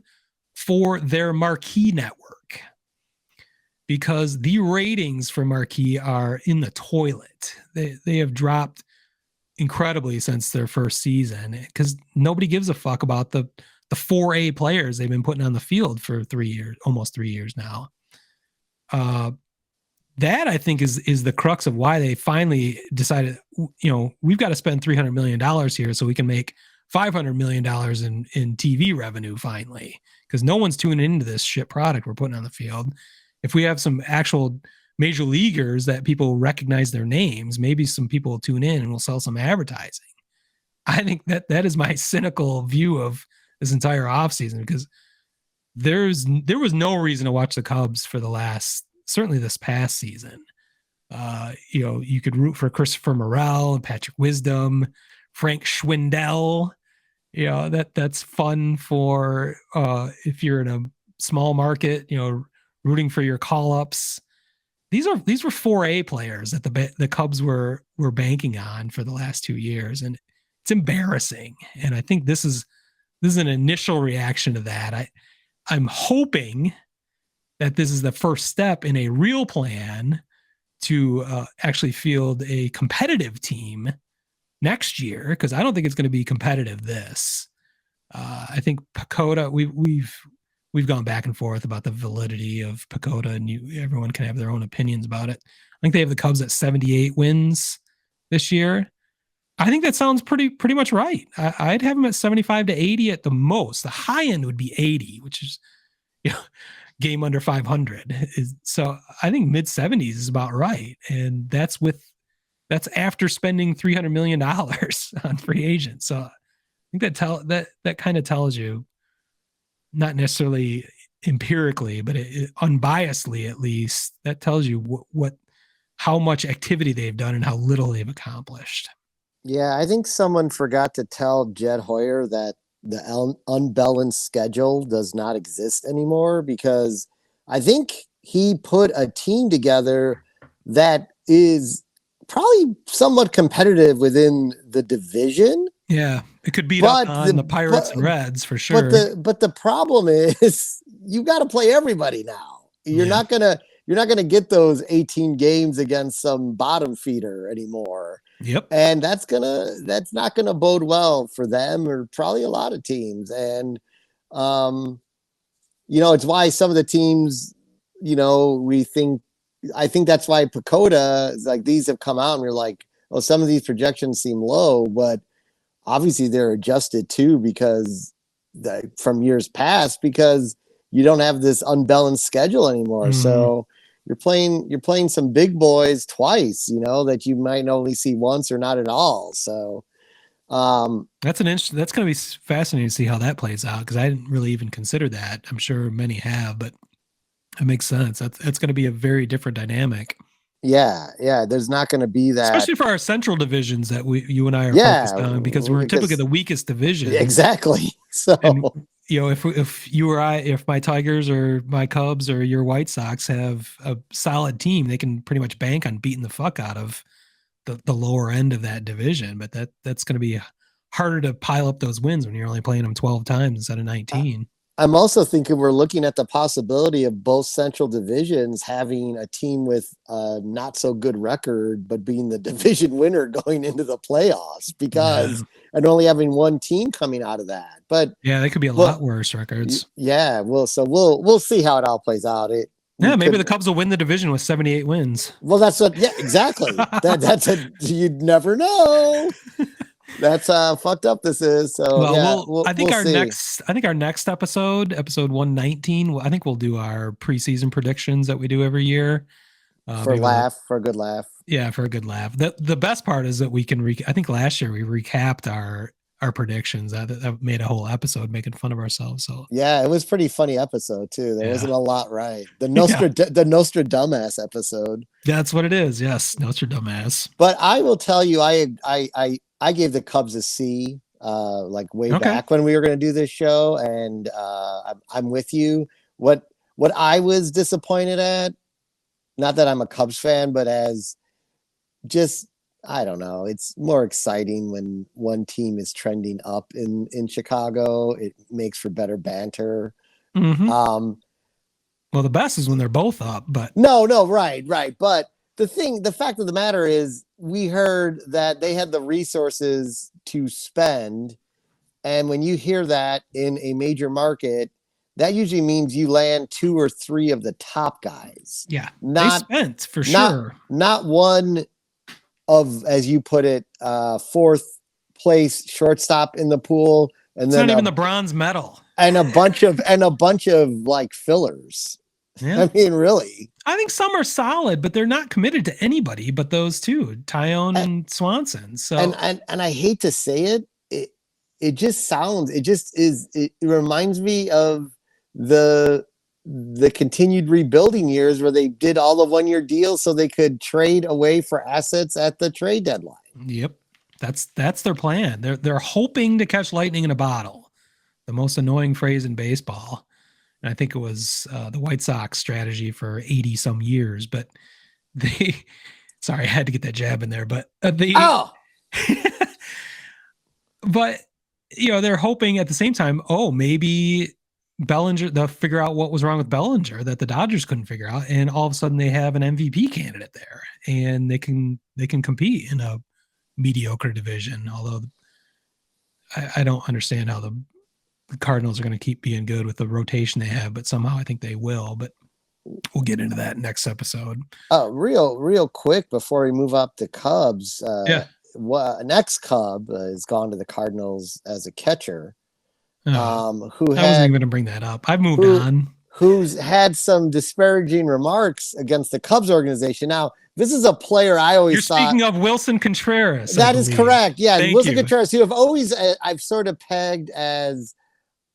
for their marquee network, because the ratings for marquee are in the toilet. They have dropped incredibly since their first season because nobody gives a fuck about the 4A players they've been putting on the field for 3 years, almost 3 years now. That I think is the crux of why they finally decided, we've got to spend $300 million here so we can make $500 million in TV revenue finally, because no one's tuning into this shit product we're putting on the field. If we have some actual major leaguers that people recognize their names, maybe some people will tune in and we'll sell some advertising. I think that is my cynical view of this entire offseason, because there was no reason to watch the Cubs for certainly this past season. You could root for Christopher Morel and Patrick Wisdom, Frank Schwindel. That's fun for if you're in a small market, rooting for your call-ups. These were 4A players that the Cubs were banking on for the last 2 years, and it's embarrassing. And I think this is an initial reaction to that. I'm hoping that this is the first step in a real plan to actually field a competitive team next year, because I don't think it's going to be competitive this. I think Pacoda, we've gone back and forth about the validity of Pacoda, and everyone can have their own opinions about it. I think they have the Cubs at 78 wins this year. I think that sounds pretty much right. I'd have him at 75 to 80 at the most. The high end would be 80, which is, you know, game under 500. So I think mid 70s is about right, and that's after spending $300 million on free agents. So I think that kind of tells you, not necessarily empirically, but unbiasedly at least, that tells you how much activity they've done and how little they've accomplished. Yeah, I think someone forgot to tell Jed Hoyer that the unbalanced schedule does not exist anymore, because I think he put a team together that is probably somewhat competitive within the division. Yeah, it could beat up on the Pirates and Reds for sure. But the problem is you got to play everybody now. You're not gonna get those 18 games against some bottom feeder anymore. Yep. And that's not gonna bode well for them, or probably a lot of teams. And it's why some of the teams, I think that's why Pacoda, like, these have come out and we're like, oh, some of these projections seem low, but obviously they're adjusted too, because from years past, because you don't have this unbalanced schedule anymore. Mm-hmm. So you're playing some big boys twice, that you might only see once or not at all. So that's going to be fascinating to see how that plays out, because I didn't really even consider that. I'm sure many have, but it makes sense. That's going to be a very different dynamic. Yeah. There's not going to be that, especially for our central divisions that you and I are focused on, because we're typically the weakest division. Exactly. So, and, if my Tigers or my Cubs or your White Sox have a solid team, they can pretty much bank on beating the fuck out of the lower end of that division. But that's going to be harder to pile up those wins when you're only playing them 12 times instead of 19. I'm also thinking we're looking at the possibility of both central divisions having a team with a not so good record, but being the division winner going into the playoffs, and only having one team coming out of that. But yeah, they could be a lot worse records. Yeah. Well, so we'll see how it all plays out. Maybe the Cubs will win the division with 78 wins. Well, that's exactly. You'd never know. That's fucked up this is. So I think our next episode 119, I think we'll do our preseason predictions that we do every year. For a good laugh. Yeah, for a good laugh. The best part is that we can I think last year we recapped our predictions. That made a whole episode making fun of ourselves. So yeah, it was a pretty funny episode too. There wasn't a lot right. The Nostradumbass episode. That's what it is. Yes, Nostradumbass. But I will tell you, I gave the Cubs a C, back when we were going to do this show, and I'm with you. What I was disappointed at, not that I'm a Cubs fan, but as just, I don't know, it's more exciting when one team is trending up in Chicago. It makes for better banter. Mm-hmm. Well, the best is when they're both up, but no, right. But the fact of the matter is, we heard that they had the resources to spend. And when you hear that in a major market, that usually means you land 2 or 3 of the top guys. Yeah. They spent for sure. Not one of, as you put it, 4th place shortstop in the pool. And it's then not even the bronze medal. And a bunch of like fillers. Yeah. I mean, really. I think some are solid, but they're not committed to anybody but those two, Tyone and Swanson. So and I hate to say it reminds me of the continued rebuilding years where they did all the 1-year deals so they could trade away for assets at the trade deadline. Yep. That's their plan. They're hoping to catch lightning in a bottle. The most annoying phrase in baseball. And I think it was the White Sox strategy for 80 some years, but sorry, I had to get that jab in there, but but they're hoping at the same time, maybe Bellinger, they'll figure out what was wrong with Bellinger that the Dodgers couldn't figure out. And all of a sudden they have an MVP candidate there and they can compete in a mediocre division. Although I don't understand how the Cardinals are going to keep being good with the rotation they have, but somehow I think they will. But we'll get into that next episode. Real quick before we move up to Cubs. Yeah. An ex-Cub has gone to the Cardinals as a catcher. Who I wasn't even going to bring that up. I've moved on. Who's had some disparaging remarks against the Cubs organization. Now, this is a player I always thought. You're speaking of Wilson Contreras. That is correct. Yeah, Wilson Contreras, who I've sort of pegged as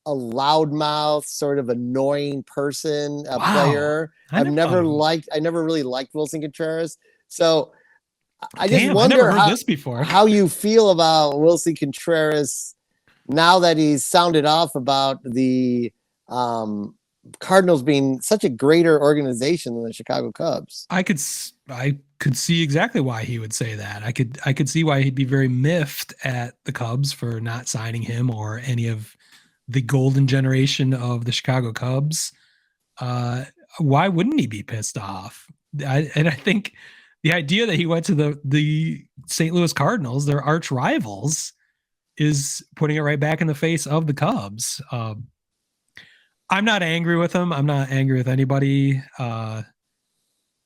a loudmouth, sort of annoying person, player. I never really liked Wilson Contreras. So I just wonder how you feel about Wilson Contreras now that he's sounded off about the Cardinals being such a greater organization than the Chicago Cubs. I could see exactly why he would say that. I could see why he'd be very miffed at the Cubs for not signing him or any of the golden generation of the Chicago Cubs. Why wouldn't he be pissed off? I think the idea that he went to the St. Louis Cardinals, their arch rivals, is putting it right back in the face of the Cubs. I'm not angry with him. I'm not angry with anybody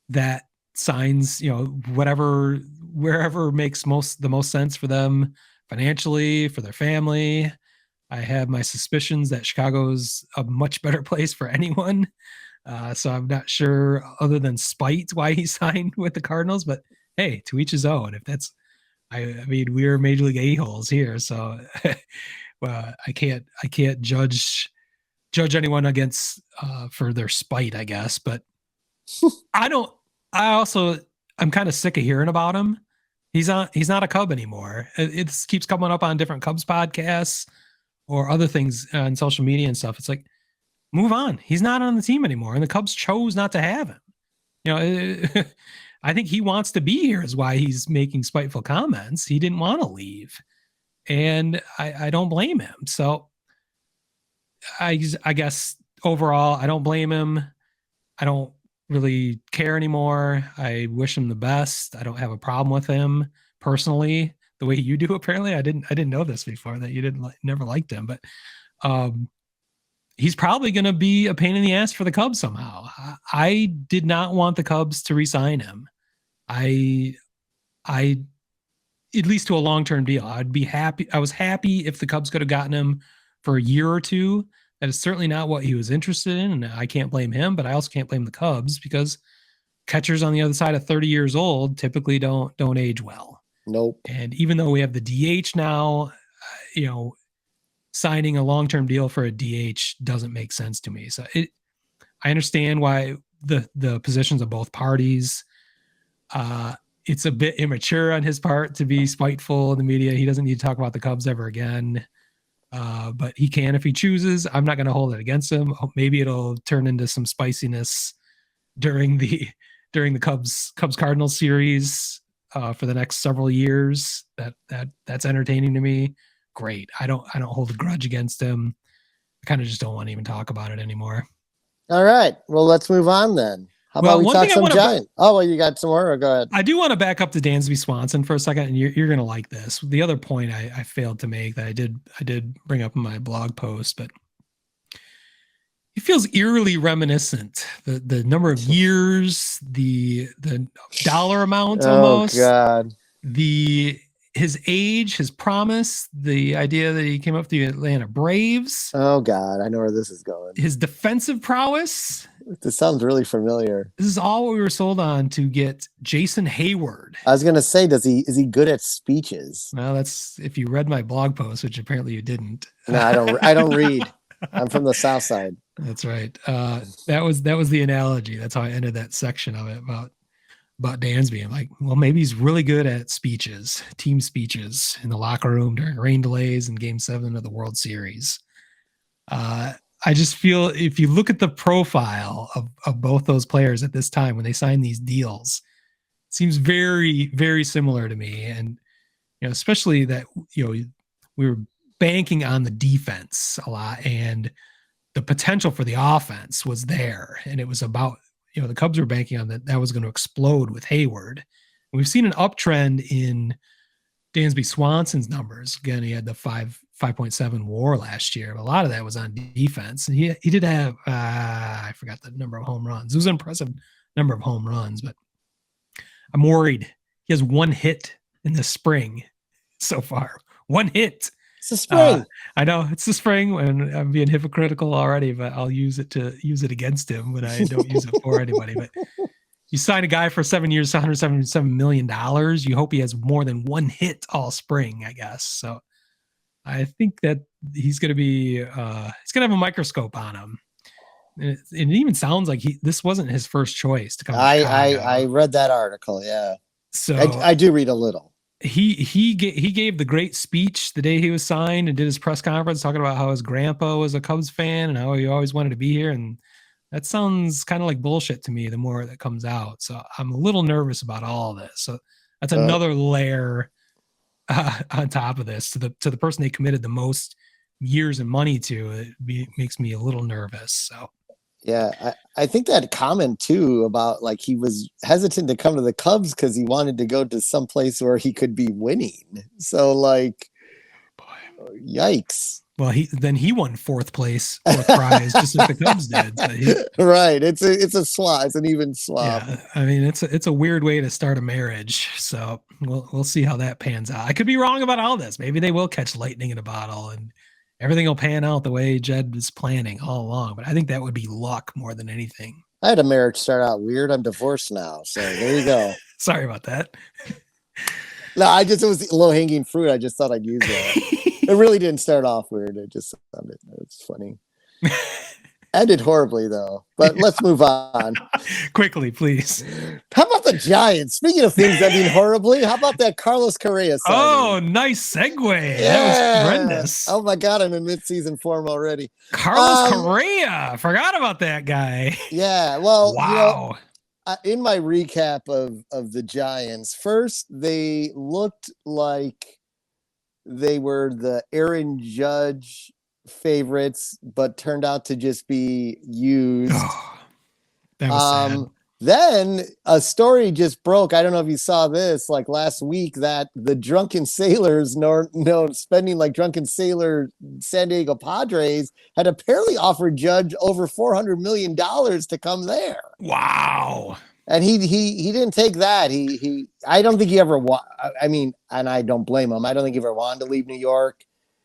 that signs, wherever makes the most sense for them financially, for their family. I have my suspicions that Chicago's a much better place for anyone. So I'm not sure, other than spite, why he signed with the Cardinals. But hey, to each his own. If that's, I mean, we're major league a-holes here, so I can't judge anyone against for their spite, I guess. But I'm kind of sick of hearing about him. He's not a Cub anymore. It keeps coming up on different Cubs podcasts or other things on social media and stuff. It's like, move on. He's not on the team anymore, and the Cubs chose not to have him. I think he wants to be here is why he's making spiteful comments. He didn't want to leave, and I don't blame him. So I guess overall, I don't blame him. I don't really care anymore. I wish him the best. I don't have a problem with him personally, the way you do. Apparently, I didn't know this before, that you never liked him, but he's probably going to be a pain in the ass for the Cubs somehow. I did not want the Cubs to re-sign him. I at least to a long-term deal. I'd be happy. I was happy if the Cubs could have gotten him for a year or two. That is certainly not what he was interested in, and I can't blame him, but I also can't blame the Cubs because catchers on the other side of 30 years old typically don't age well. Nope. And even though we have the DH now, signing a long-term deal for a DH doesn't make sense to me. So I understand why the positions of both parties. It's a bit immature on his part to be spiteful in the media. He doesn't need to talk about the Cubs ever again. But he can if he chooses. I'm not going to hold it against him. Maybe it'll turn into some spiciness during the Cubs Cardinals series for the next several years. That's entertaining to me. Great. I don't hold a grudge against him. I kind of just don't want to even talk about it anymore. All right. Well, let's move on then. How about we talk some Giants? Oh, well, you got some more? Or go ahead. I do want to back up to Dansby Swanson for a second, and you're going to like this. The other point I failed to make that I did bring up in my blog post, but it feels eerily reminiscent. The number of years, the dollar amount almost. Oh, God. His age, his promise, the idea that he came up to the Atlanta Braves. Oh, God. I know where this is going. His defensive prowess. This sounds really familiar. This is all we were sold on to get Jason Hayward. I was going to say, is he good at speeches? Well, that's if you read my blog post, which apparently you didn't. No, I don't read. I'm from the South Side. That's right. That was the analogy. That's how I ended that section of it about Dansby. I'm like, well, maybe he's really good at speeches, team speeches in the locker room during rain delays in Game 7 of the World Series. I just feel if you look at the profile of both those players at this time when they sign these deals, it seems very, very similar to me. And especially that we were banking on the defense a lot, and the potential for the offense was there, and it was about the Cubs were banking on that was going to explode with Hayward. And we've seen an uptrend in Dansby Swanson's numbers. Again, he had the 5.7 WAR last year. But a lot of that was on defense, and he did have I forgot the number of home runs. It was an impressive number of home runs, but I'm worried. He has one hit in the spring so far. One hit. It's the spring. I know it's the spring, and I'm being hypocritical already, but I'll use it against him when I don't use it for anybody. But you sign a guy for 7 years, $177 million. You hope he has more than one hit all spring, I guess. So I think that he's going to be, he's going to have a microscope on him. And it even sounds like this wasn't his first choice to come. I read that article. Yeah. So I do read a little. He gave the great speech the day he was signed and did his press conference talking about how his grandpa was a Cubs fan and how he always wanted to be here. And that sounds kind of like bullshit to me the more that comes out. So I'm a little nervous about all of this. So that's another layer on top of this to the person they committed the most years and money to. Makes me a little nervous. So yeah, I think that comment too about like he was hesitant to come to the Cubs because he wanted to go to some place where he could be winning. So like, yikes. Well, he won fourth prize just like the Cubs did. Right. It's a swap. It's an even swap. Yeah, I mean, it's a weird way to start a marriage. So we'll see how that pans out. I could be wrong about all this. Maybe they will catch lightning in a bottle and everything will pan out the way Jed was planning all along. But I think that would be luck more than anything. I had a marriage start out weird. I'm divorced now. So there you go. Sorry about that. No, it was low hanging fruit. I just thought I'd use that. It really didn't start off weird. It just sounded, it's funny. Ended horribly though, but let's move on. Quickly, please. How about the Giants? Speaking of things ending horribly, how about that Carlos Correa signing? Oh, nice segue. Yeah. That was horrendous. Oh my God, I'm in mid-season form already. Carlos Correa. Forgot about that guy. Yeah, well, wow. In my recap of the Giants, first they looked like they were the Aaron Judge favorites, but turned out to just be used. Oh, that was sad. Then a story just broke. I don't know if you saw this, like last week, that the drunken sailors, spending like drunken sailor San Diego Padres had apparently offered Judge over $400 million to come there. Wow. And he didn't take that. I don't think he ever. I mean, and I don't blame him. I don't think he ever wanted to leave New York.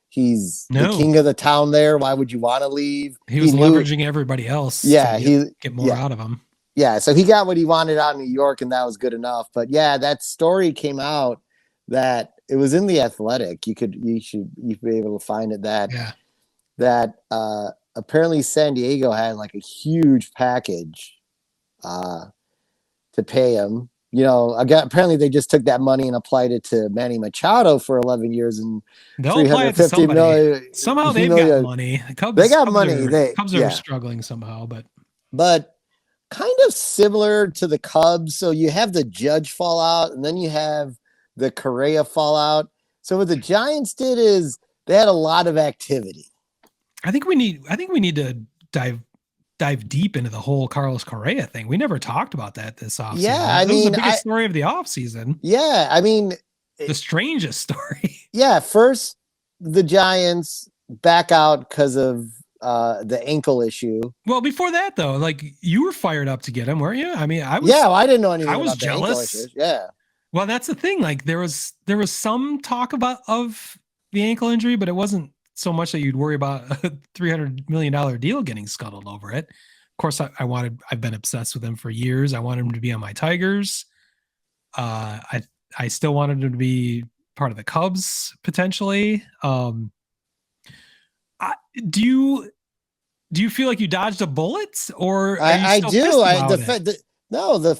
He's the king of the town there. Why would you want to leave? He was leveraging everybody else. Yeah, to get more out of him. Yeah, so he got what he wanted out in New York, and that was good enough. But yeah, that story came out that it was in the Athletic. You should be able to find it. That apparently San Diego had like a huge package to pay him. Apparently they just took that money and applied it to Manny Machado for 11 years and $350 million. Somehow they've got money. They got money. Cubs are struggling somehow, but kind of similar to the Cubs. So you have the Judge fallout, and then you have the Correa fallout. So what the Giants did is they had a lot of activity. I think we need to dive deep into the whole Carlos Correa thing. We never talked about that this offseason. Yeah, it was the biggest story of the offseason. Yeah, I mean, the strangest story. Yeah, first the Giants back out because of the ankle issue. Well, before that though, like you were fired up to get him, weren't you? I mean, I didn't know anything. I was about jealous. The ankle issues. Yeah. Well, that's the thing. Like there was some talk of the ankle injury, but it wasn't so much that you'd worry about a $300 million deal getting scuttled over it. Of course, I've been obsessed with him for years. I wanted him to be on my Tigers. I still wanted him to be part of the Cubs potentially. Do you feel like you dodged a bullet, or I do? The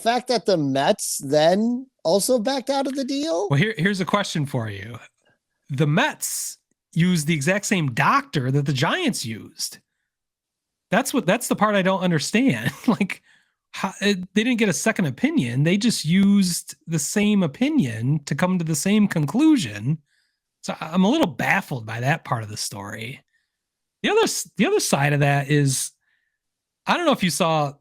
fact that the Mets then also backed out of the deal. Well, here's a question for you. The Mets used the exact same doctor that the Giants used. That's the part I don't understand. Like, they didn't get a second opinion. They just used the same opinion to come to the same conclusion. So I'm a little baffled by that part of the story. The other side of that is, I don't know if you saw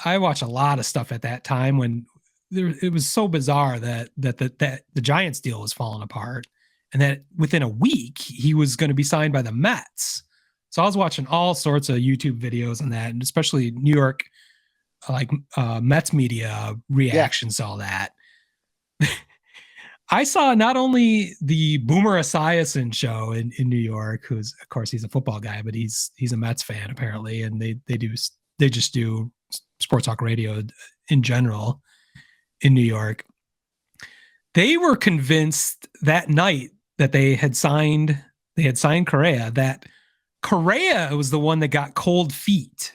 I watched a lot of stuff at that time when it was so bizarre that the Giants deal was falling apart, and that within a week he was going to be signed by the Mets. So I was watching all sorts of YouTube videos on that, and especially New York, like Mets media reactions to all that. I saw not only the Boomer Esiason show in New York, who's, of course, he's a football guy, but he's a Mets fan apparently, and they just do sports talk radio in general in New York. They were convinced that night that they had signed Correa, that Correa was the one that got cold feet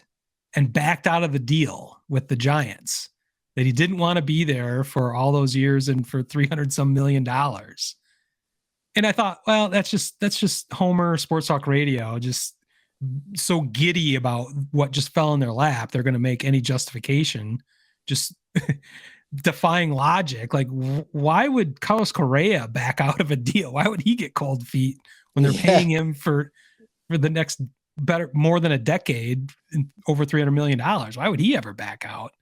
and backed out of the deal with the Giants, that he didn't want to be there for all those years and for $300 some million. And I thought, well, that's just Homer sports talk radio, just so giddy about what just fell in their lap. They're going to make any justification, just defying logic. Like, why would Carlos Correa back out of a deal? Why would he get cold feet when they're paying him for the next more than a decade, over $300 million? Why would he ever back out?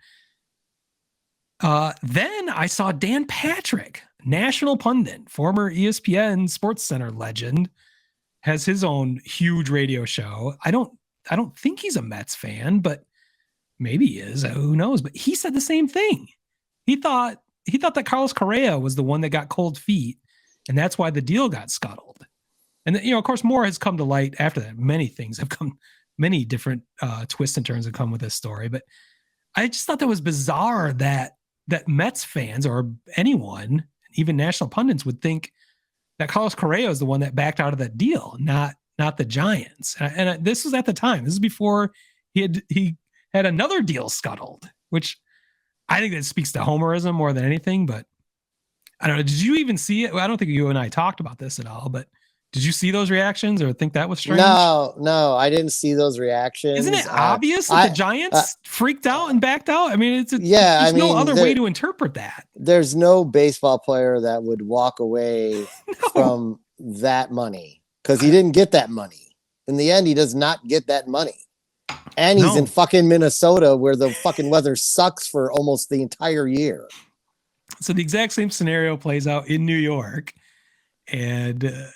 Then I saw Dan Patrick, national pundit, former ESPN Sports Center legend, has his own huge radio show. I don't think he's a Mets fan, but maybe he is. Who knows? But he said the same thing. He thought that Carlos Correa was the one that got cold feet, and that's why the deal got scuttled. And of course, more has come to light after that. Many different twists and turns have come with this story. But I just thought that was bizarre that Mets fans or anyone, even national pundits, would think that Carlos Correa is the one that backed out of that deal, not the Giants. And this was at the time. This is before he had another deal scuttled, which I think that speaks to homerism more than anything. But I don't know. Did you even see it? Well, I don't think you and I talked about this at all, but did you see those reactions or think that was strange? No, I didn't see those reactions. Isn't it obvious that the Giants freaked out and backed out? I mean, there's no other way to interpret that. There's no baseball player that would walk away from that money, because he didn't get that money. In the end, he does not get that money. And he's in fucking Minnesota, where the fucking weather sucks for almost the entire year. So the exact same scenario plays out in New York, and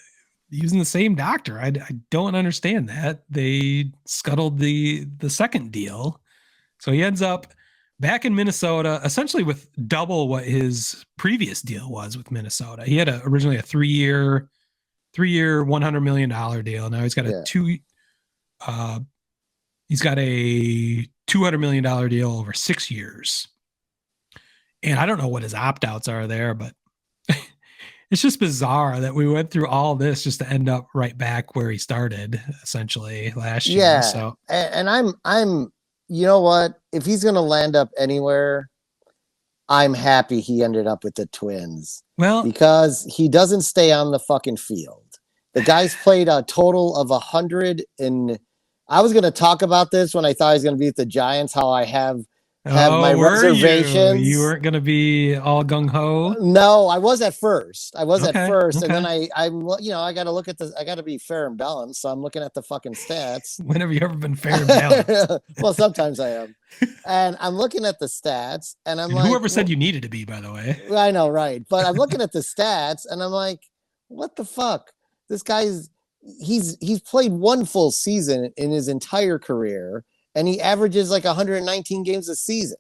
using the same doctor. I don't understand that. They scuttled the second deal. So he ends up back in Minnesota, essentially with double what his previous deal was with Minnesota. He had originally a three-year, $100 million deal. Now he's got he's got a $200 million deal over 6 years. And I don't know what his opt-outs are there, but it's just bizarre that we went through all this just to end up right back where he started essentially last year. Yeah. So, and I'm, you know what, if he's going to land up anywhere, I'm happy he ended up with the Twins. Well, because he doesn't stay on the fucking field. The guy's played a total of 100 and I was going to talk about this when I thought he was going to be at the Giants, how I have my reservations. You weren't going to be all gung ho. No, I was at first. And Okay. then I got to look at I got to be fair and balanced. So I'm looking at the fucking stats. When have you ever been fair and balanced? Well, sometimes I am. And I'm looking at the stats, and I'm like, whoever said you needed to be, by the way. I know, right? But I'm looking at the stats, and I'm like, what the fuck? This guy's he's played one full season in his entire career. And he averages like 119 games a season.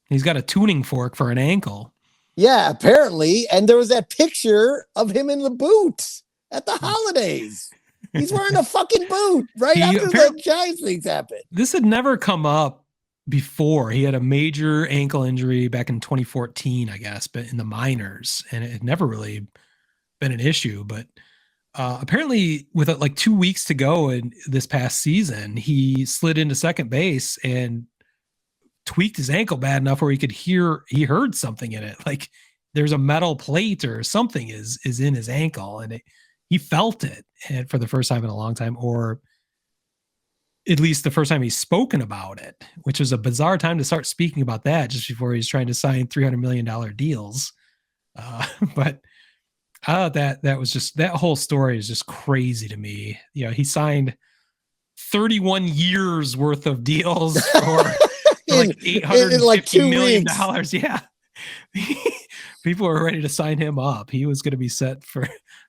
He's got a tuning fork for an ankle. Yeah, apparently. And there was that picture of him in the boot at the holidays. He's wearing a fucking boot after the Giants things happened. This had never come up before. He had a major ankle injury back in 2014, I guess, but in the minors. And it had never really been an issue. But apparently with like 2 weeks to go in this past season, he slid into second base and tweaked his ankle bad enough where he heard something in it. Like there's a metal plate or something is in his ankle, and he felt it for the first time in a long time, or at least the first time he's spoken about it, which was a bizarre time to start speaking about that just before he's trying to sign $300 million deals. But I thought that was just, that whole story is just crazy to me. He signed 31 years worth of deals for like $850 million. Yeah. people were ready to sign him up. He was going to be set for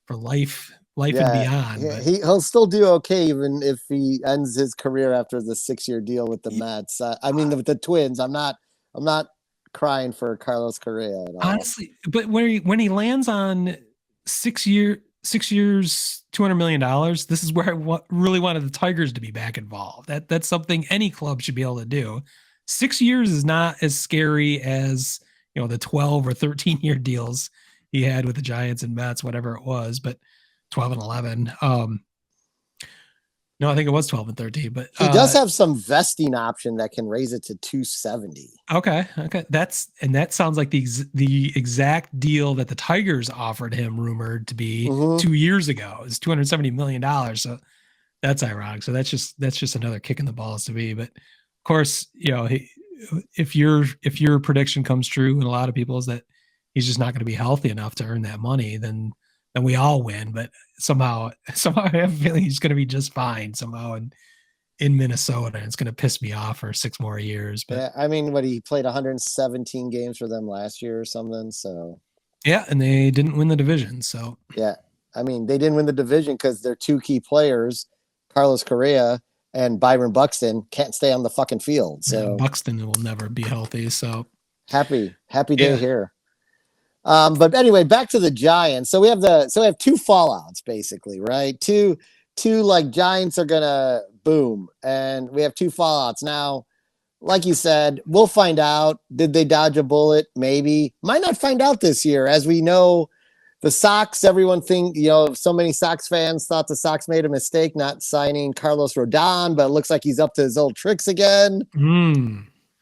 life and beyond. Yeah, he'll still do okay even if he ends his career after the 6-year deal with the Mets. I mean, with the Twins. I'm not crying for Carlos Correa at all. Honestly, but when he lands on 6 years, $200 million, this is where I really wanted the Tigers to be back involved. That's something any club should be able to do. 6 years is not as scary as, the 12 or 13-year deals he had with the Giants and Mets, whatever it was, but 12 and 11. No, I think it was 12 and 13, but he does have some vesting option that can raise it to 270. Okay. That sounds like the exact deal that the Tigers offered him, rumored to be 2 years ago. It's $270 million. So that's ironic. So that's just another kick in the balls to me. But of course, if your prediction comes true, and a lot of people's, that he's just not going to be healthy enough to earn that money, then we all win. But somehow I have a feeling he's going to be just fine somehow in Minnesota, and it's going to piss me off for 6 more years. But yeah, I mean, he played 117 games for them last year or something. So yeah, and they didn't win the division. So yeah, I mean, they didn't win the division because their 2 key players, Carlos Correa and Byron Buxton, can't stay on the fucking field. So yeah, Buxton will never be healthy. So happy day here. But anyway, back to the Giants. So we have 2 fallouts basically, right? Two like Giants are gonna boom, and we have 2 fallouts now. Like you said, we'll find out. Did they dodge a bullet? Maybe. Might not find out this year. As we know, the Sox, everyone so many Sox fans thought the Sox made a mistake not signing Carlos Rodon, but it looks like he's up to his old tricks again.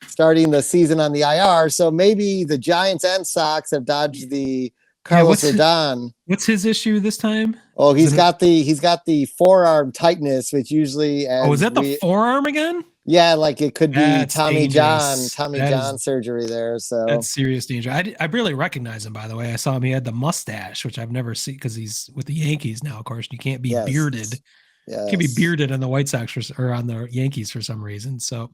Starting the season on the IR. So maybe the Giants and Sox have dodged the Carlos Rodon. What's his issue this time? Oh, he's got the forearm tightness, which usually. Is that the forearm again? Yeah, like it could be Tommy dangerous. John surgery there. So that's serious danger. I barely recognize him, by the way. I saw him. He had the mustache, which I've never seen because he's with the Yankees now. Of course, you can't be bearded. Yes. You can't be bearded on the White Sox or on the Yankees for some reason. So.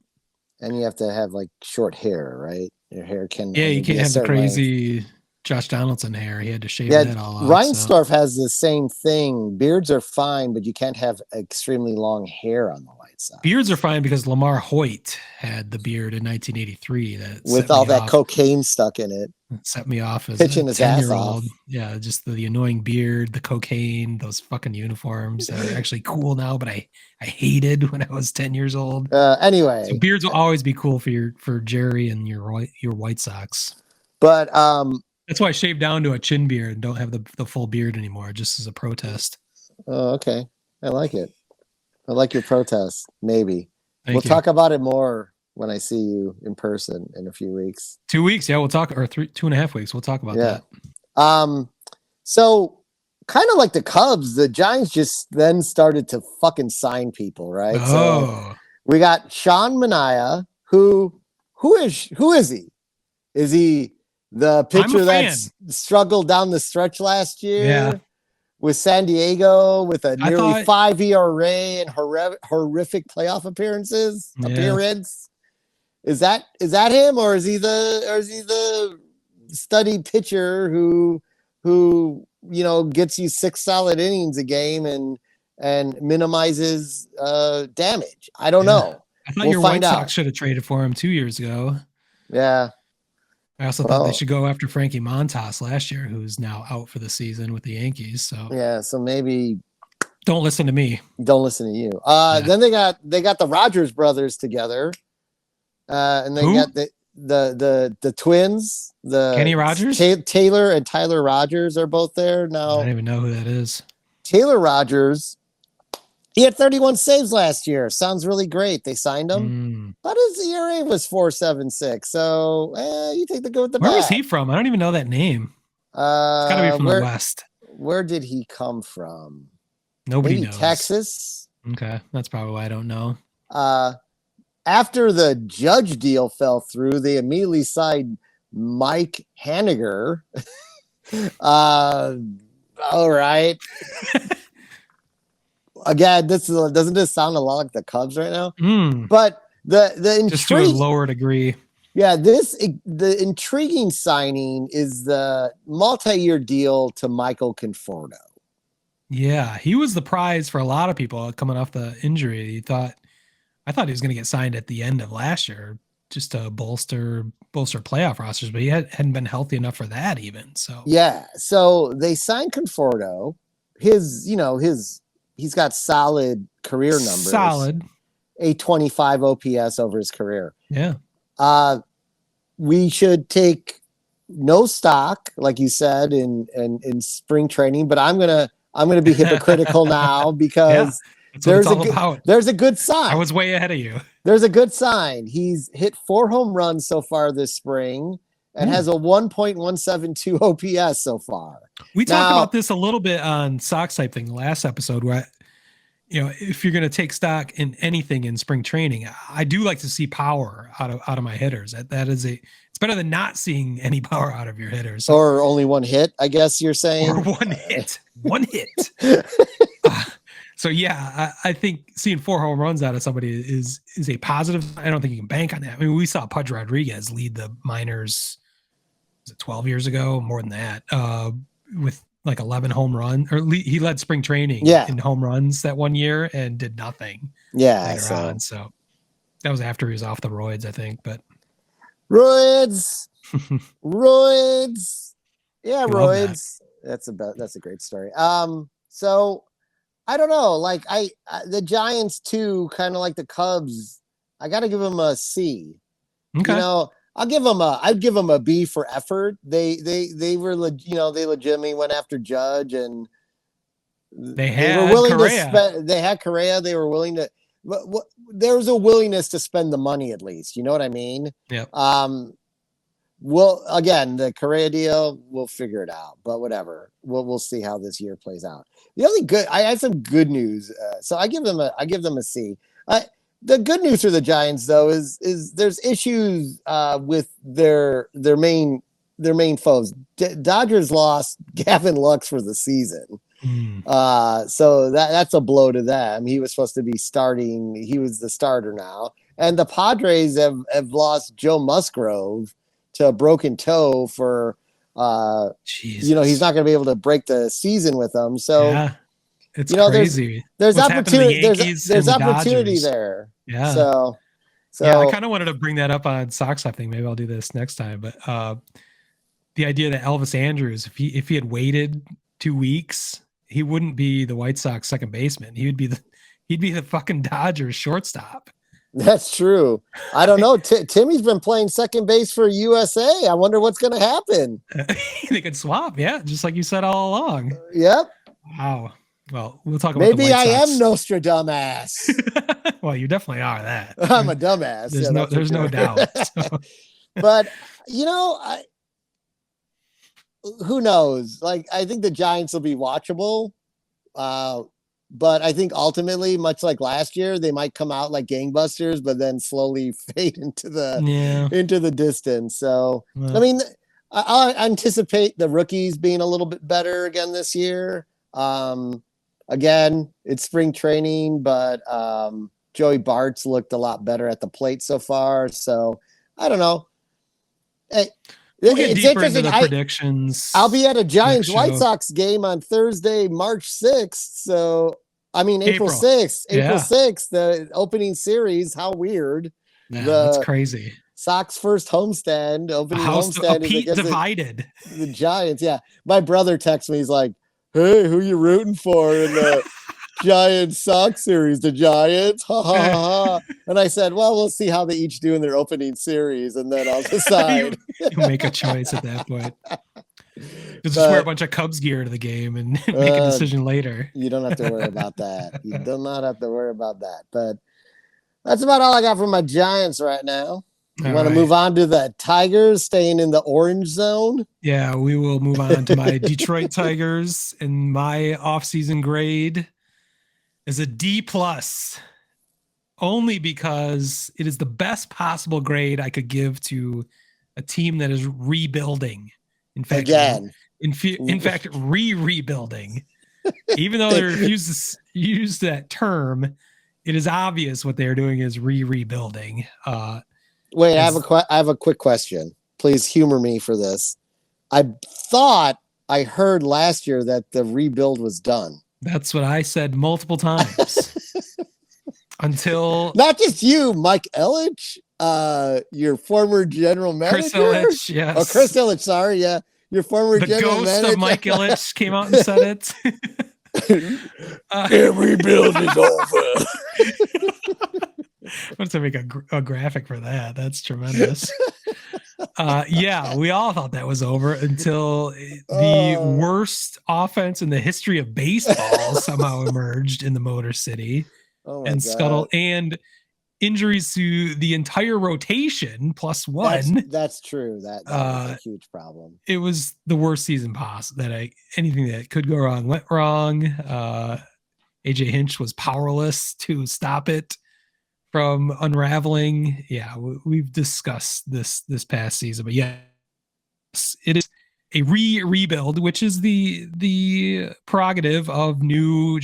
And you have to have like short hair, right? Your hair can. Yeah, you can't have the crazy Josh Donaldson hair. He had to shave that all off. Reinsdorf has the same thing. Beards are fine, but you can't have extremely long hair on the White Sox. Beards are fine because Lamar Hoyt had the beard in 1983 with all that cocaine stuck in it. Set me off as pitching his ass off. Yeah, just the annoying beard, the cocaine, those fucking uniforms that are actually cool now, but I hated when I was 10 years old. Anyway, so beards will always be cool for Jerry and your White Sox. But that's why I shaved down to a chin beard and don't have the full beard anymore, just as a protest. Oh, okay. I like it. I like your protest. Maybe we'll talk about it more when I see you in person in a few weeks. 2 weeks, yeah, we'll talk, or 2.5 weeks. We'll talk about that. So kind of like the Cubs, the Giants just then started to fucking sign people, right? Oh. So we got Sean Manaea, who is he? Is he the pitcher that's struggled down the stretch last year with San Diego with a nearly 5 ERA and horrific playoff appearance? Is that him, or is he the studied pitcher who gets you 6 solid innings a game and minimizes damage? I don't know. I thought your White Sox should have traded for him 2 years ago. Yeah. I also thought they should go after Frankie Montas last year, who's now out for the season with the Yankees. So yeah, so maybe don't listen to me. Don't listen to you. Then they got the Rogers brothers together. And they got the twins, the Kenny Rogers, Taylor and Tyler Rogers are both there now. I don't even know who that is. Taylor Rogers, he had 31 saves last year. Sounds really great. They signed him, but his ERA was 4.76. So you take the good with the bad. Where is he from? I don't even know that name. It's got to be from the West. Where did he come from? Nobody knows. Texas. Okay, that's probably why I don't know. After the Judge deal fell through, they immediately signed Mike Haniger. All right. Again, doesn't this sound a lot like the Cubs right now? But the intrigue, just to a lower degree. Yeah, the intriguing signing is the multi-year deal to Michael Conforto. Yeah, he was the prize for a lot of people coming off the injury. I thought he was going to get signed at the end of last year just to bolster playoff rosters, but he hadn't been healthy enough for that even. So yeah, so they signed Conforto. He's got solid career numbers. Solid. A 25 OPS over his career. Yeah. We should take no stock, like you said, in spring training, but I'm gonna be hypocritical now because there's a good sign. I was way ahead of you. There's a good sign. He's hit 4 home runs so far this spring and has a 1.172 OPS so far. We talked about this a little bit on Sox Type Thing last episode, where if you're going to take stock in anything in spring training, I do like to see power out of my hitters. It's better than not seeing any power out of your hitters. Or only one hit, I guess you're saying. Or one hit. So yeah, I think seeing 4 home runs out of somebody is a positive. I don't think you can bank on that. I mean, we saw Pudge Rodriguez lead the minors, was it 12 years ago? More than that, with like 11 home runs, or he led spring training in home runs that one year and did nothing. Later on. So that was after he was off the roids, I think. But roids. Yeah, roids. That's a great story. So I don't know. Like the Giants too, kind of like the Cubs. I got to give them a C. Okay. I'd give them a B for effort. They were, they legitimately went after Judge, and they were willing Correa. To spend. They had Correa. They were willing to. There was a willingness to spend the money, at least. You know what I mean? Yeah. Well, again, the Correa deal, we'll figure it out. But whatever, we'll see how this year plays out. The only I have some good news. So I give them a C. The good news for the Giants, though, is there's issues with their main foes. Dodgers lost Gavin Lux for the season, so that's a blow to them. He was supposed to be starting; he was the starter now. And the Padres have lost Joe Musgrove to a broken toe for, he's not going to be able to break the season with them. So. Yeah. It's crazy. There's opportunity. There's opportunity there. Yeah. So yeah, I kind of wanted to bring that up on Sox. I think maybe I'll do this next time. But the idea that Elvis Andrus, if he had waited 2 weeks, he wouldn't be the White Sox second baseman. He'd be the fucking Dodgers shortstop. That's true. I don't know. Timmy's been playing second base for USA. I wonder what's going to happen. They could swap. Yeah, just like you said all along. Yep. Wow. Well, we'll talk about maybe I am Nostradamus. Well, you definitely are that. I'm a dumbass. There's no doubt. So. But who knows? Like, I think the Giants will be watchable. But I think ultimately, much like last year, they might come out like gangbusters, but then slowly fade into the distance. So, I mean, I anticipate the rookies being a little bit better again this year. Again, it's spring training, but Joey Bart's looked a lot better at the plate so far. So I don't know. Hey, we'll get deeper into the predictions. I'll be at a Giants White Sox game on Thursday, March 6th. So April 6th. April 6th, the opening series. How weird. Yeah, that's crazy. Sox first homestand, opening homestand is divided. The Giants. Yeah. My brother texts me, he's like, hey, who you rooting for in the Giants Sox series? The Giants? Ha ha ha. And I said, well, we'll see how they each do in their opening series, and then I'll decide. you make a choice at that point. Just wear a bunch of Cubs gear to the game and make a decision later. You don't have to worry about that. You do not have to worry about that. But that's about all I got from my Giants right now. You want to move on to the Tigers, staying in the orange zone? Yeah, we will move on to my Detroit Tigers, and my offseason grade is a D+, only because it is the best possible grade I could give to a team that is rebuilding. In fact, rebuilding. Even though they refuse to use that term, it is obvious what they are doing is rebuilding. Wait, I have a quick question. Please humor me for this. I thought I heard last year that the rebuild was done. That's what I said multiple times. Until not just you, Mike Ilitch, your former general manager. Chris Ilitch, yes. Oh, Chris Ilitch, sorry, yeah. Your former the general ghost manager. Of Mike Ilitch came out and said it. The rebuild is over. I'm going to make a graphic for that. That's tremendous. Yeah, we all thought that was over until the worst offense in the history of baseball somehow emerged in the Motor City and scuttled, and injuries to the entire rotation plus one. That's true. That was a huge problem. It was the worst season possible. Anything that could go wrong went wrong. AJ Hinch was powerless to stop it from unraveling. Yeah, we've discussed this past season, but yes, it is a rebuild, which is the prerogative of new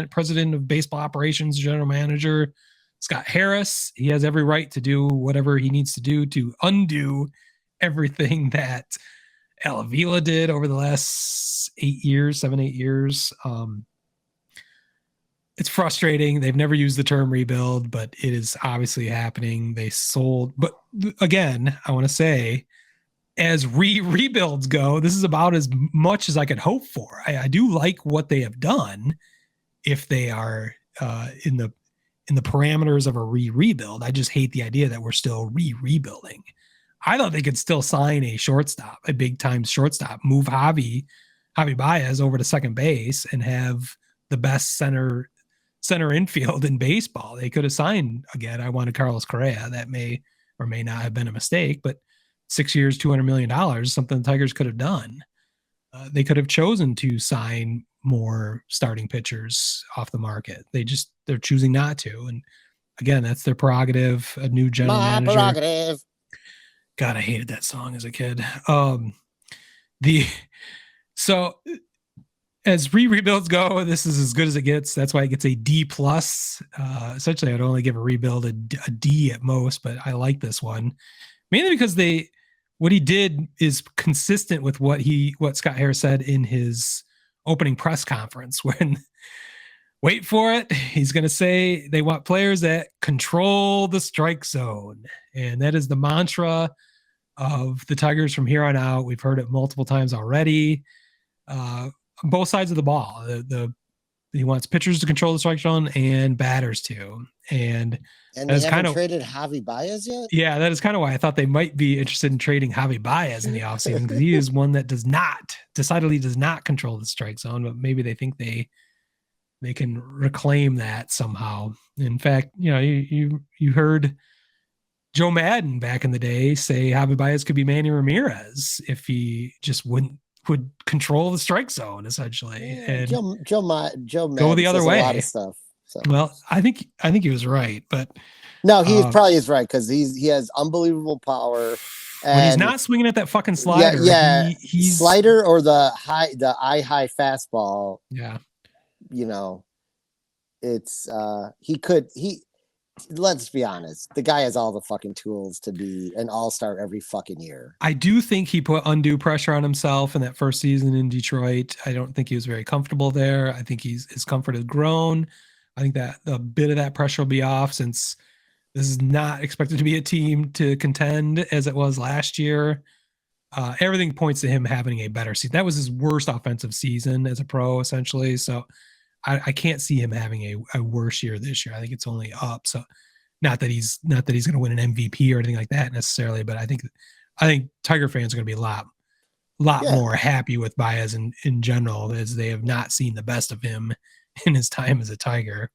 president of baseball operations, general manager Scott Harris. He has every right to do whatever he needs to do to undo everything that Al Avila did over the last 8 years. It's frustrating. They've never used the term rebuild, but it is obviously happening. They sold, but again, I want to say, as rebuilds go, this is about as much as I could hope for. I do like what they have done if they are in the parameters of a rebuild. I just hate the idea that we're still rebuilding. I thought they could still sign a shortstop, a big time shortstop, move Javi Baez over to second base and have the best center infield in baseball. They could have signed, again, I wanted Carlos Correa. That may or may not have been a mistake, but 6 years, $200 million, something the Tigers could have done. They could have chosen to sign more starting pitchers off the market. They're choosing not to. And again, that's their prerogative. A new general manager. Prerogative. God, I hated that song as a kid. So as rebuilds go, this is as good as it gets. That's why it gets a D plus. Essentially, I'd only give a rebuild a D at most, but I like this one mainly because what he did is consistent with what Scott Harris said in his opening press conference. When, wait for it, he's going to say they want players that control the strike zone, and that is the mantra of the Tigers from here on out. We've heard it multiple times already. Both sides of the ball. He wants pitchers to control the strike zone and batters to. And they haven't traded Javi Baez yet? Yeah, that is kind of why I thought they might be interested in trading Javi Baez in the offseason, because he is one that decidedly does not control the strike zone, but maybe they think they can reclaim that somehow. In fact, you heard Joe Madden back in the day say Javi Baez could be Manny Ramirez if he just would control the strike zone, essentially. Yeah, and Joe Madden go the other way. A lot of stuff. So. Well, I think he was right, but no, he probably is right, because he has unbelievable power. And when he's not swinging at that fucking slider, he's slider or the eye high fastball. Yeah, it's let's be honest, the guy has all the fucking tools to be an all-star every fucking year. I do think he put undue pressure on himself in that first season in Detroit. I don't think he was very comfortable there. I think his comfort has grown. I think that a bit of that pressure will be off, since this is not expected to be a team to contend as it was last year. Everything points to him having a better season. That was his worst offensive season as a pro, essentially. So I can't see him having a worse year this year. I think it's only up. So not that he's going to win an MVP or anything like that necessarily, but I think Tiger fans are going to be a lot more happy with Baez in general, as they have not seen the best of him in his time as a Tiger.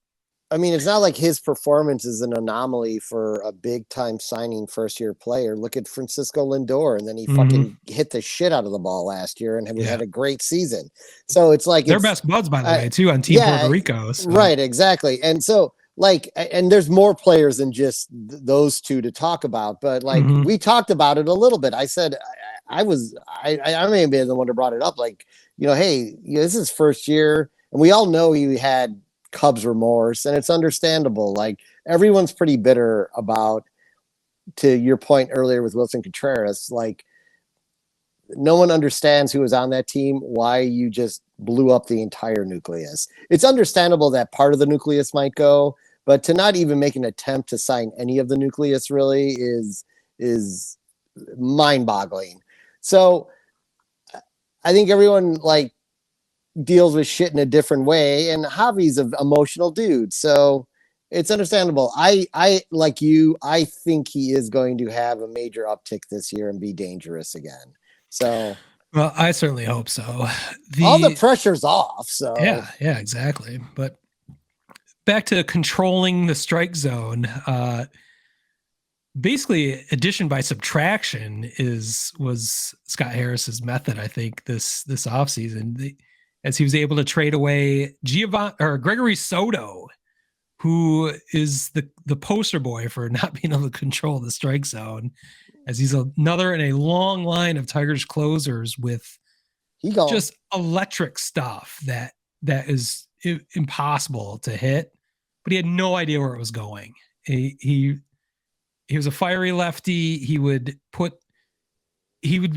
I mean, it's not like his performance is an anomaly for a big time signing first year player. Look at Francisco Lindor, and then he fucking hit the shit out of the ball last year and had a great season. So it's like they're best buds, by the way, too, on Team Puerto Rico. So. Right, exactly. And so and there's more players than just those two to talk about, but we talked about it a little bit. I said I may have been the one that brought it up. Hey, this is first year, and we all know he had Cubs remorse, and it's understandable. Everyone's pretty bitter about to your point earlier with Wilson Contreras, like no one understands who was on that team, why you just blew up the entire nucleus. It's understandable that part of the nucleus might go, but to not even make an attempt to sign any of the nucleus really is mind-boggling. So I think everyone like deals with shit in a different way, and Javi's an emotional dude, so it's understandable. I like you, I think he is going to have a major uptick this year and be dangerous again. So, well, I certainly hope so. All the pressure's off. So yeah, exactly. But back to controlling the strike zone. Basically, addition by subtraction was Scott Harris's method. I think this offseason, as he was able to trade away Gregory Soto, who is the poster boy for not being able to control the strike zone, as he's another in a long line of Tigers closers with just electric stuff that is impossible to hit, but he had no idea where it was going. He was a fiery lefty. He would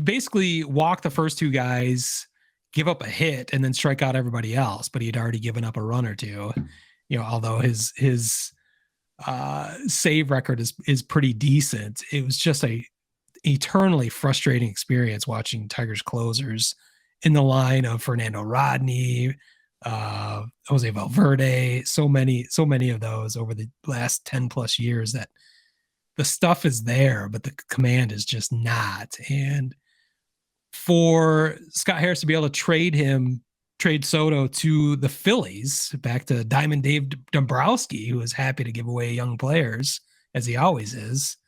basically walk the first two guys, give up a hit, and then strike out everybody else, but he had already given up a run or two. Although his save record is pretty decent. It was just a eternally frustrating experience watching Tigers closers in the line of Fernando Rodney, Jose Valverde, so many of those over the last 10 plus years, that the stuff is there, but the command is just not. And for Scott Harris to be able to trade Soto to the Phillies, back to Diamond Dave Dombrowski, who is happy to give away young players, as he always is,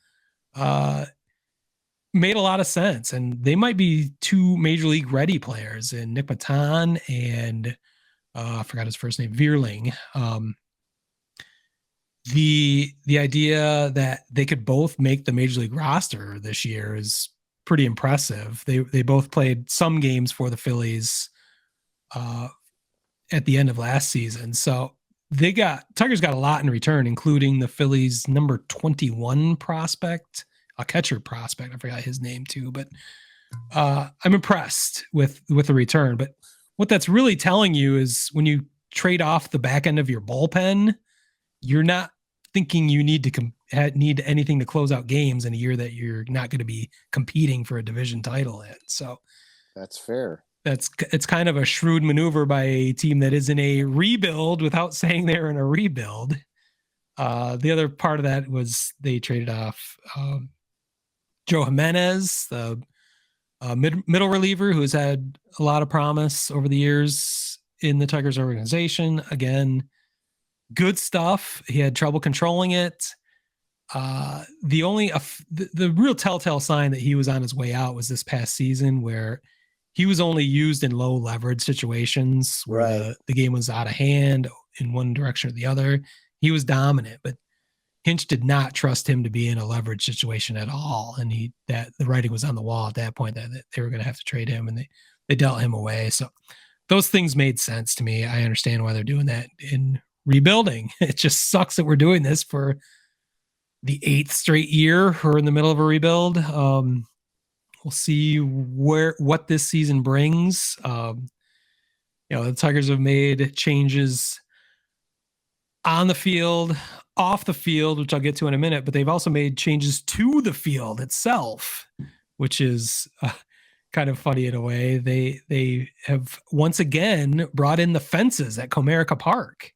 made a lot of sense. And they might be two major league ready players in Nick Matan and I forgot his first name, Vierling. The idea that they could both make the major league roster this year is pretty impressive. They both played some games for the Phillies at the end of last season. So Tigers got a lot in return, including the Phillies' number 21 prospect, a catcher prospect. I forgot his name too, but I'm impressed with the return. But what that's really telling you is when you trade off the back end of your bullpen, you're not thinking you need anything to close out games in a year that you're not going to be competing for a division title in. So that's fair. It's kind of a shrewd maneuver by a team that is in a rebuild without saying they're in a rebuild. The other part of that was they traded off Joe Jimenez, the middle reliever who has had a lot of promise over the years in the Tigers organization. Again, good stuff. He had trouble controlling it. The real telltale sign that he was on his way out was this past season, where he was only used in low leverage situations where the game was out of hand in one direction or the other. He was dominant, but Hinch did not trust him to be in a leverage situation at all. And the writing was on the wall at that point that they were going to have to trade him, and they dealt him away. So those things made sense to me. I understand why they're doing that in rebuilding. It just sucks that we're doing this for the 8th straight year. We're in the middle of a rebuild. We'll see what this season brings. The Tigers have made changes on the field, off the field, which I'll get to in a minute, but they've also made changes to the field itself, which is kind of funny in a way. They have once again brought in the fences at Comerica Park.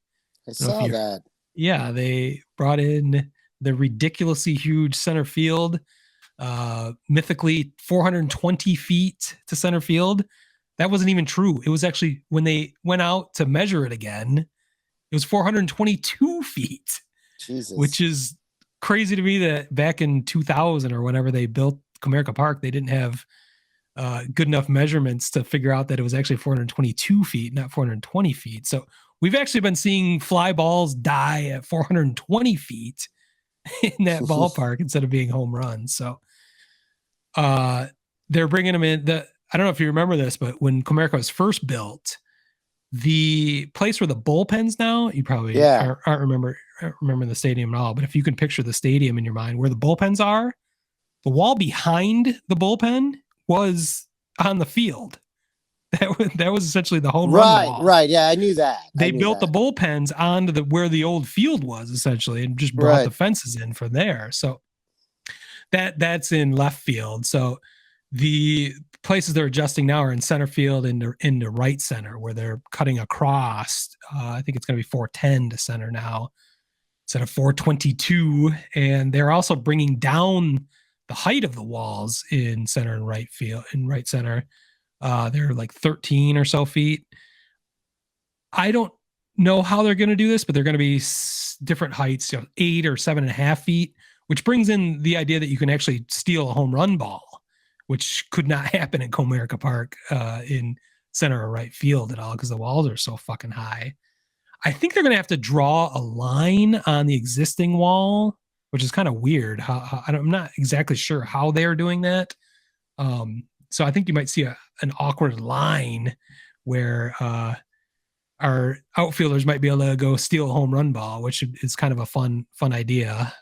I saw that. Yeah, they brought in the ridiculously huge center field, mythically 420 feet to center field. That wasn't even true. It was actually, when they went out to measure it again, it was 422 feet. Jesus. Which is crazy to me that back in 2000 or whenever they built Comerica Park, they didn't have good enough measurements to figure out that it was actually 422 feet, not 420 feet. So we've actually been seeing fly balls die at 420 feet in that ballpark instead of being home runs. So they're bringing them in. I don't know if you remember this, but when Comerica was first built, The place where the bullpens now, you probably aren't remember the stadium at all, but if you can picture the stadium in your mind where the bullpens are, the wall behind the bullpen was on the field. That was essentially the home run wall. Right. Yeah, I knew that. They built the bullpens onto where the old field was essentially, and just brought the fences in from there. So that's in left field. So the places they're adjusting now are in center field and in the right center, where they're cutting across. I think it's going to be 410 to center now instead of 422. And they're also bringing down the height of the walls in center and right field, in right center. They're like 13 or so feet. I don't know how they're going to do this, but they're going to be different heights, 8 or 7.5 feet, which brings in the idea that you can actually steal a home run ball, which could not happen in Comerica Park in center or right field at all because the walls are so fucking high. I think they're going to have to draw a line on the existing wall, which is kind of weird. I'm not exactly sure how they are doing that. So I think you might see an awkward line where our outfielders might be able to go steal a home run ball, which is kind of a fun idea.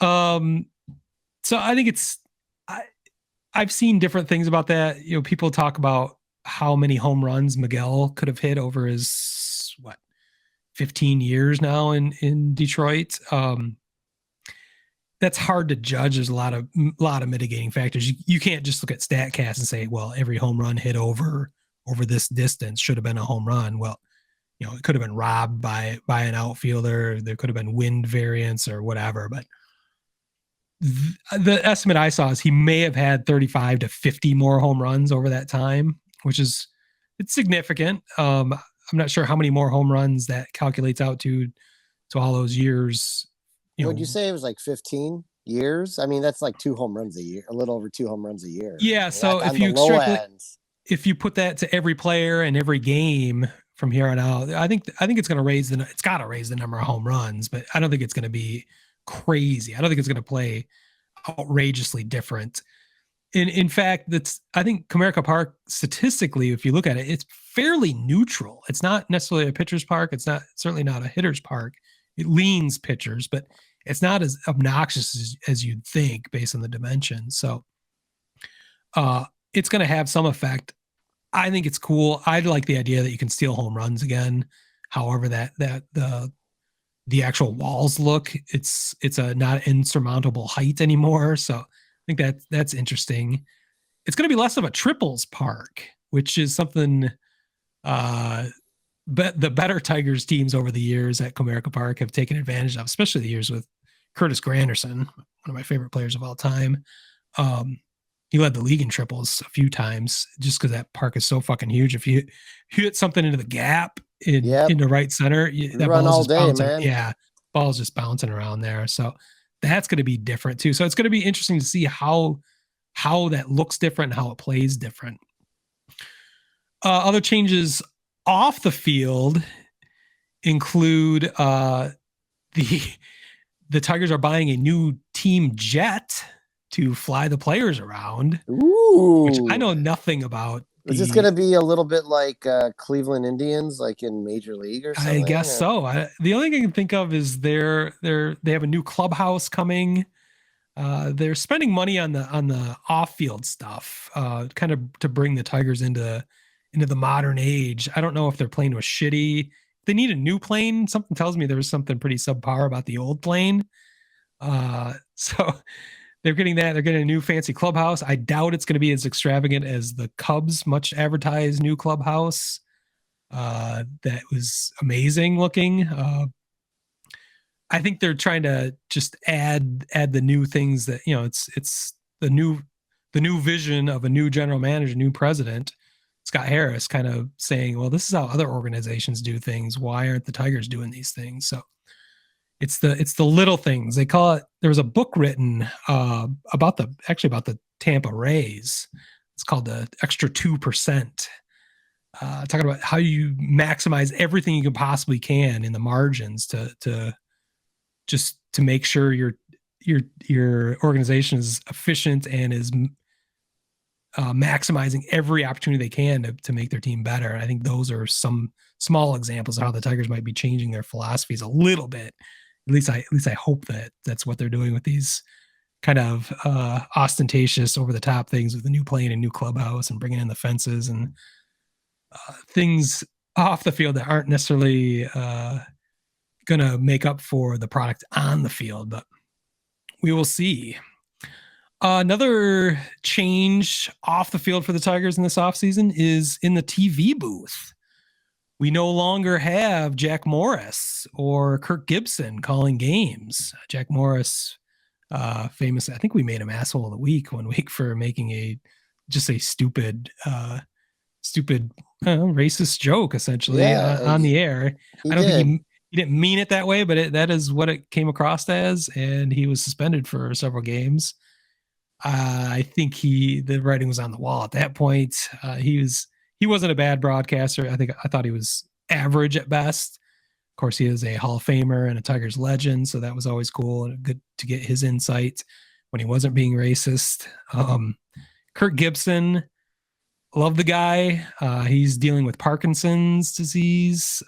So I think I've seen different things about that. People talk about how many home runs Miguel could have hit over his 15 years now in Detroit. That's hard to judge. There's a lot of mitigating factors. You can't just look at StatCast and say, well, every home run hit over this distance should have been a home run. Well, it could have been robbed by an outfielder. There could have been wind variance or whatever, but the estimate I saw is he may have had 35 to 50 more home runs over that time, which it's significant. I'm not sure how many more home runs that calculates out to all those years. Would you say it was like 15 years? I mean, that's like 2 home runs a year, a little over 2 home runs a year. Yeah. So if you extrapolate, if you put that to every player and every game from here on out, I think it's going to it's got to raise the number of home runs, but I don't think it's going to be crazy. I don't think it's going to play outrageously different. In fact, I think Comerica Park, statistically, if you look at it, it's fairly neutral. It's not necessarily a pitcher's park. It's certainly not a hitter's park. It leans pitchers, but it's not as obnoxious as you'd think based on the dimensions. So it's going to have some effect. I think it's cool. I like the idea that you can steal home runs again. However, that the actual walls look, it's a not insurmountable height anymore. So I think that's interesting. It's going to be less of a triples park, which is something but the better Tigers teams over the years at Comerica Park have taken advantage of, especially the years with Curtis Granderson, one of my favorite players of all time. He led the league in triples a few times just because that park is so fucking huge. If you hit something into the gap in the right center, that run all day, bouncing. man. Yeah, ball's just bouncing around there. So that's going to be different too. So it's going to be interesting to see how that looks different and how it plays different. Other changes off the field include the Tigers are buying a new team jet to fly the players around. Ooh. Which I know nothing about. Is this going to be a little bit like Cleveland Indians, like in Major League or something? I guess so. The only thing I can think of is they have a new clubhouse coming. They're spending money on the off-field stuff, kind of to bring the Tigers into the modern age. I don't know if their plane was shitty. If they need a new plane, something tells me there's something pretty subpar about the old plane. So they're getting that. They're getting a new fancy clubhouse. I doubt it's going to be as extravagant as the Cubs' much advertised new clubhouse. That was amazing looking. I think they're trying to just add the new things that, it's the new vision of a new general manager, new president, Scott Harris, kind of saying, well, this is how other organizations do things. Why aren't the Tigers doing these things? So it's the little things. They call it. There was a book written about the Tampa Rays. It's called the Extra 2%. Talking about how you maximize everything you can possibly can in the margins to make sure your organization is efficient and is maximizing every opportunity they can to make their team better. And I think those are some small examples of how the Tigers might be changing their philosophies a little bit. At least I hope that that's what they're doing with these kind of ostentatious, over the top things with the new plane and new clubhouse and bringing in the fences and things off the field that aren't necessarily going to make up for the product on the field, but we will see. Another change off the field for the Tigers in this offseason is in the TV booth. We no longer have Jack Morris or Kirk Gibson calling games. Jack Morris, famous, I think we made him asshole of the week one week for making a stupid racist joke essentially on the air. I don't think he didn't mean it that way, but that is what it came across as, and he was suspended for several games. I think the writing was on the wall at that point. He wasn't a bad broadcaster. I thought he was average at best. Of course, he is a Hall of Famer and a Tigers legend, so that was always cool and good to get his insight when he wasn't being racist. Kirk Gibson, love the guy. He's dealing with Parkinson's disease.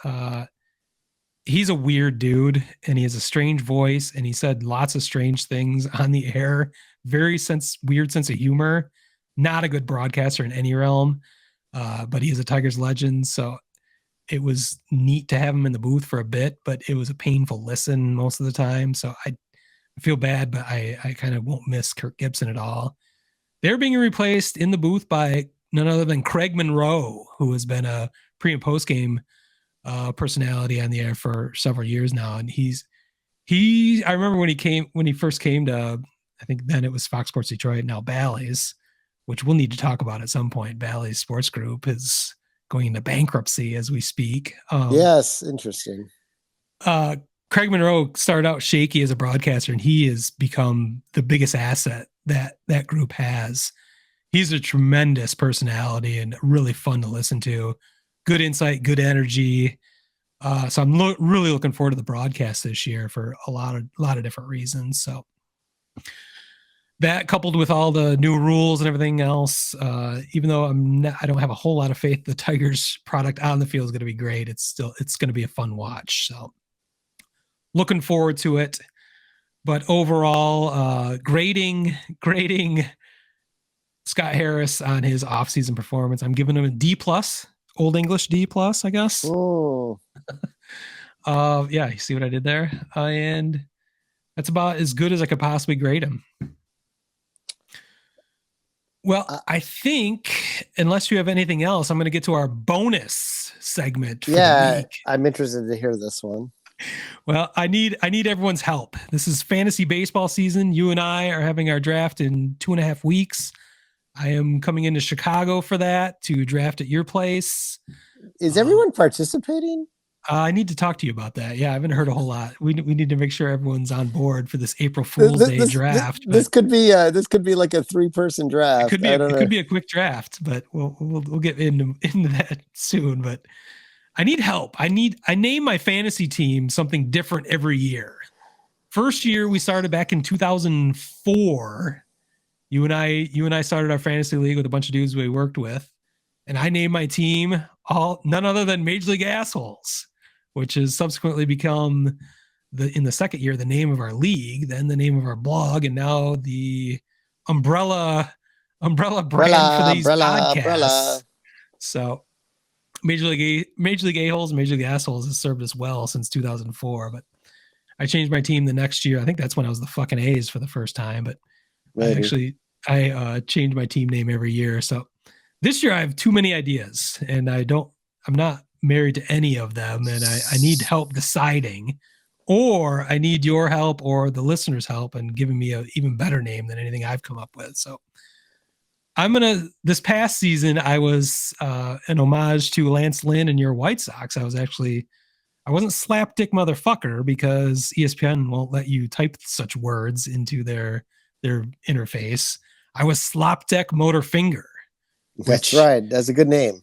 He's a weird dude, and he has a strange voice, and he said lots of strange things on the air. Very weird sense of humor. Not a good broadcaster in any realm, but he is a Tigers legend, so it was neat to have him in the booth for a bit, but it was a painful listen most of the time, so I feel bad, but I kind of won't miss Kirk Gibson at all. They're being replaced in the booth by none other than Craig Monroe, who has been a pre- and post-game personality on the air for several years now, and I remember when he first came to, I think then it was Fox Sports Detroit, now Bally's, which we'll need to talk about at some point. Bally's Sports Group is going into bankruptcy as we speak. Yes, interesting. Craig Monroe started out shaky as a broadcaster, and he has become the biggest asset that group has. He's a tremendous personality and really fun to listen to. Good insight, good energy. So I'm really looking forward to the broadcast this year for a lot of different reasons. So that, coupled with all the new rules and everything else, even though I don't have a whole lot of faith the Tigers product on the field is going to be great, it's going to be a fun watch. So looking forward to it. But overall, grading Scott Harris on his offseason performance, I'm giving him a D+, Old English D+, I guess. Oh. Yeah, you see what I did there? And that's about as good as I could possibly grade him. Well, I think, unless you have anything else, I'm going to get to our bonus segment for the week. I'm interested to hear this one. Well, I need everyone's help. This is fantasy baseball season. You and I are having our draft in 2.5 weeks. I am coming into Chicago for that to draft at your place. Is everyone participating? I need to talk to you about that. Yeah, I haven't heard a whole lot. We need to make sure everyone's on board for this April Fool's Day draft. This could be like a 3-person draft. It could be a quick draft, but we'll get into that soon. But I need help. I name my fantasy team something different every year. First year we started back in 2004. You and I started our fantasy league with a bunch of dudes we worked with, and I named my team none other than Major League Assholes, which has subsequently become in the second year the name of our league, then the name of our blog, and now the umbrella brand for these podcasts. So Major League A-Holes and Major League Assholes has served us well since 2004, but I changed my team the next year. I think that's when I was the fucking A's for the first time, but I changed my team name every year. So this year I have too many ideas, and I'm not married to any of them, and I need help deciding, or I need your help or the listeners' help and giving me an even better name than anything I've come up with. So this past season, I was an homage to Lance Lynn and your White Sox. I wasn't slapdick motherfucker because ESPN won't let you type such words into their interface. I was slopdeck motor finger. That's right. That's a good name.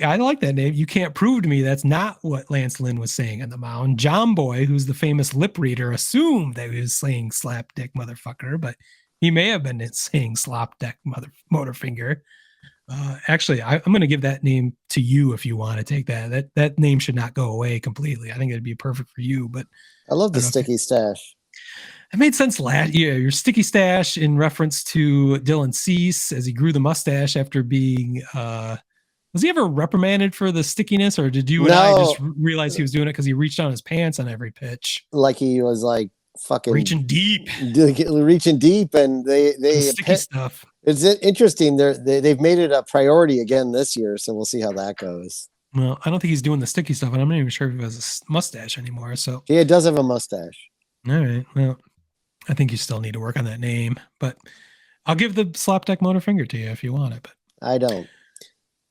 I like that name. You can't prove to me that's not what Lance Lynn was saying on the mound. John Boy, who's the famous lip reader, assumed that he was saying slapdick motherfucker, but He may have been saying slop deck motor finger. Actually, I'm going to give that name to you if you want to take that. That name should not go away completely. I think it'd be perfect for you. But I love the sticky stash. It made sense last year. Your sticky stash in reference to Dylan Cease as he grew the mustache after being. Was he ever reprimanded for the stickiness, or did you and I just realize he was doing it because he reached down his pants on every pitch? Like he was like fucking reaching deep, and they sticky stuff. It's interesting. They've made it a priority again this year, so we'll see how that goes. Well, I don't think he's doing the sticky stuff, and I'm not even sure if he has a mustache anymore. So yeah, it does have a mustache. All right. Well, I think you still need to work on that name, but I'll give the slop deck motor finger to you if you want it. But I don't.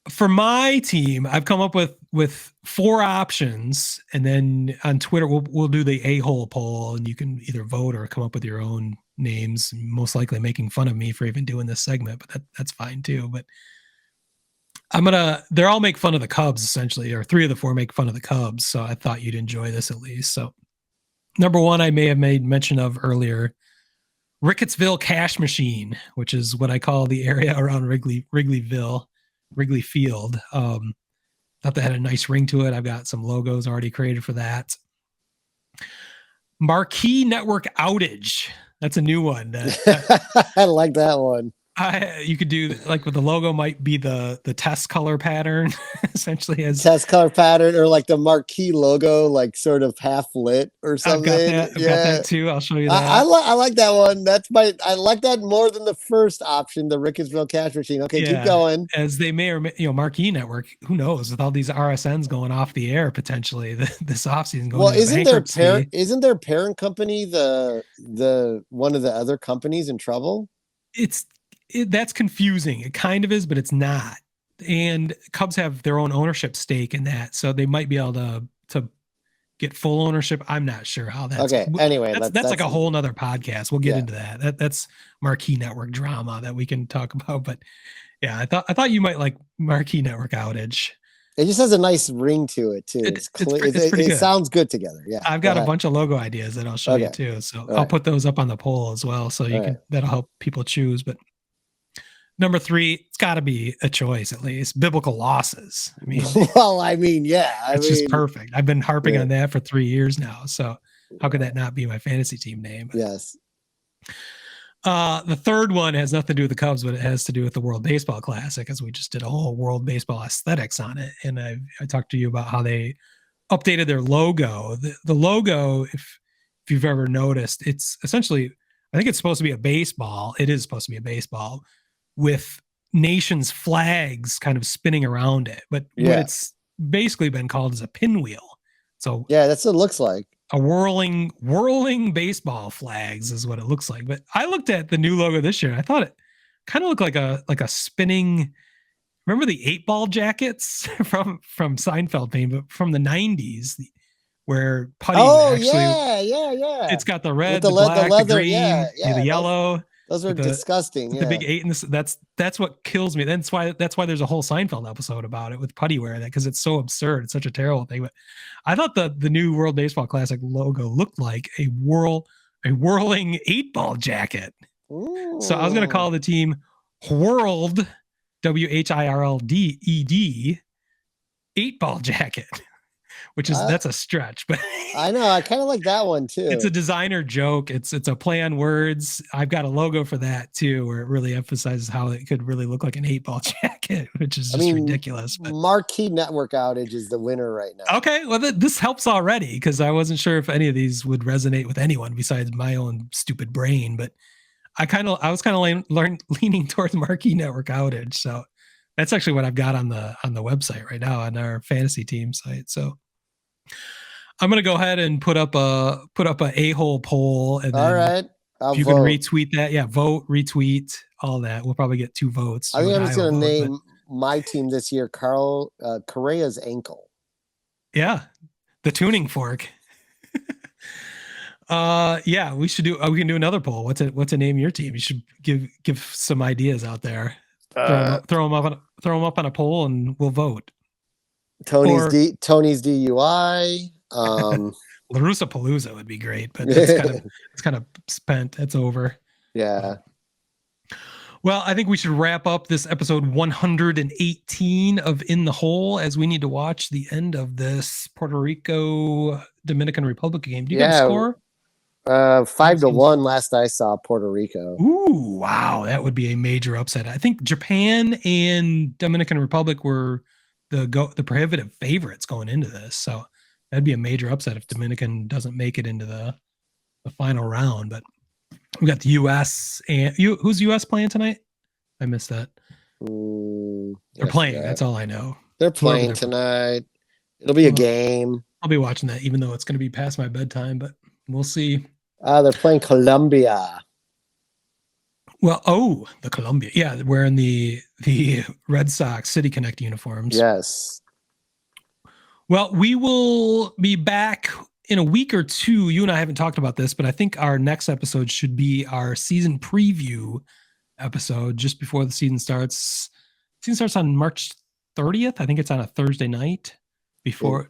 For my team, I've come up with 4 options, and then on Twitter we'll do the a-hole poll, and you can either vote or come up with your own names. Most likely making fun of me for even doing this segment, but that's fine too. But they're all make fun of the Cubs essentially, or 3 of the 4 make fun of the Cubs. So I thought you'd enjoy this at least. So number 1, I may have made mention of earlier, Rickettsville Cash Machine, which is what I call the area around Wrigley Field. Thought that had a nice ring to it. I've got some logos already created for that. Marquee Network Outage. That's a new one. I like that one. You could do like with the logo might be the test color pattern, essentially as test color pattern, or like the marquee logo, like sort of half lit or something. I've got that too. I'll show you that. I like that one. I like that more than the first option, the Rickettsville Cash Machine. Okay, keep going. As they may or may, Marquee Network, who knows, with all these RSNs going off the air potentially this offseason going. Well, isn't their parent company the one of the other companies in trouble? That's confusing. It kind of is, but it's not. And Cubs have their own ownership stake in that, so they might be able to get full ownership. I'm not sure how that's. Okay. Anyway, that's like a whole nother podcast. We'll get into that. That's Marquee Network drama that we can talk about. But yeah, I thought you might like Marquee Network Outage. It just has a nice ring to it too. It sounds good together. Yeah, I've got a bunch of logo ideas that I'll show you too. So I'll put those up on the poll as well, so that'll help people choose. But number 3, it's got to be a choice at least. Biblical losses. I mean, it's just perfect. I've been harping on that for 3 years now. So how could that not be my fantasy team name? Yes. The third one has nothing to do with the Cubs, but it has to do with the World Baseball Classic, as we just did a whole World Baseball aesthetics on it. And I talked to you about how they updated their logo. The logo, if you've ever noticed, it's essentially, I think it's supposed to be a baseball. It is supposed to be a baseball with nations' flags kind of spinning around it. But what it's basically been called is a pinwheel. So yeah, that's what it looks like. A whirling baseball flags is what it looks like. But I looked at the new logo this year. I thought it kind of looked like a spinning. Remember the 8-ball jackets from Seinfeld fame, but from the 90s, where putty yeah. It's got the red, the black, the green, the yellow. Those are disgusting. The big 8 and that's what kills me. That's why there's a whole Seinfeld episode about it with putty wear, that because it's so absurd. It's such a terrible thing. But I thought the new World Baseball Classic logo looked like a whirling 8-ball jacket. Ooh. So I was going to call the team Whirled, WHIRLDED 8-ball jacket. Which is that's a stretch, but I know I kind of like that one too. It's a designer joke. It's a play on words. I've got a logo for that too, where it really emphasizes how it could really look like an 8-ball jacket, which is just ridiculous. But Marquee Network Outage is the winner right now. Okay, well this helps already, because I wasn't sure if any of these would resonate with anyone besides my own stupid brain. But I was kind of leaning towards Marquee Network Outage. So that's actually what I've got on the website right now on our fantasy team site. So I'm going to go ahead and put up a a-hole poll, and then all right, if you can retweet that, vote, retweet, all that. We'll probably get 2 votes. I think I'm just going to name my team this year Carlos Correa's ankle. Yeah, the tuning fork. We should do. We can do another poll. What's a name your team? You should give some ideas out there. Throw them up on a poll, and we'll vote. Tony's DUI. LaRussa Palooza would be great, but it's kind of spent. It's over. Yeah. Well, I think we should wrap up this episode 118 of In the Hole, as we need to watch the end of this Puerto Rico Dominican Republic game. Do you got a score? 5-1 last I saw Puerto Rico. Ooh, wow. That would be a major upset. I think Japan and Dominican Republic were the prohibitive favorites going into this. So that'd be a major upset if Dominican doesn't make it into the final round. But we got the U.S. and who's U.S. playing tonight? I missed that. They're playing. That's all I know. They're playing tonight. It'll be a game. I'll be watching that, even though it's going to be past my bedtime, but we'll see. They're playing Colombia. Well, the Colombia. Yeah, wearing the Red Sox City Connect uniforms. Yes. Well, we will be back in a week or two. You and I haven't talked about this, but I think our next episode should be our season preview episode just before the season starts. Season starts on March 30th. I think it's on a Thursday night before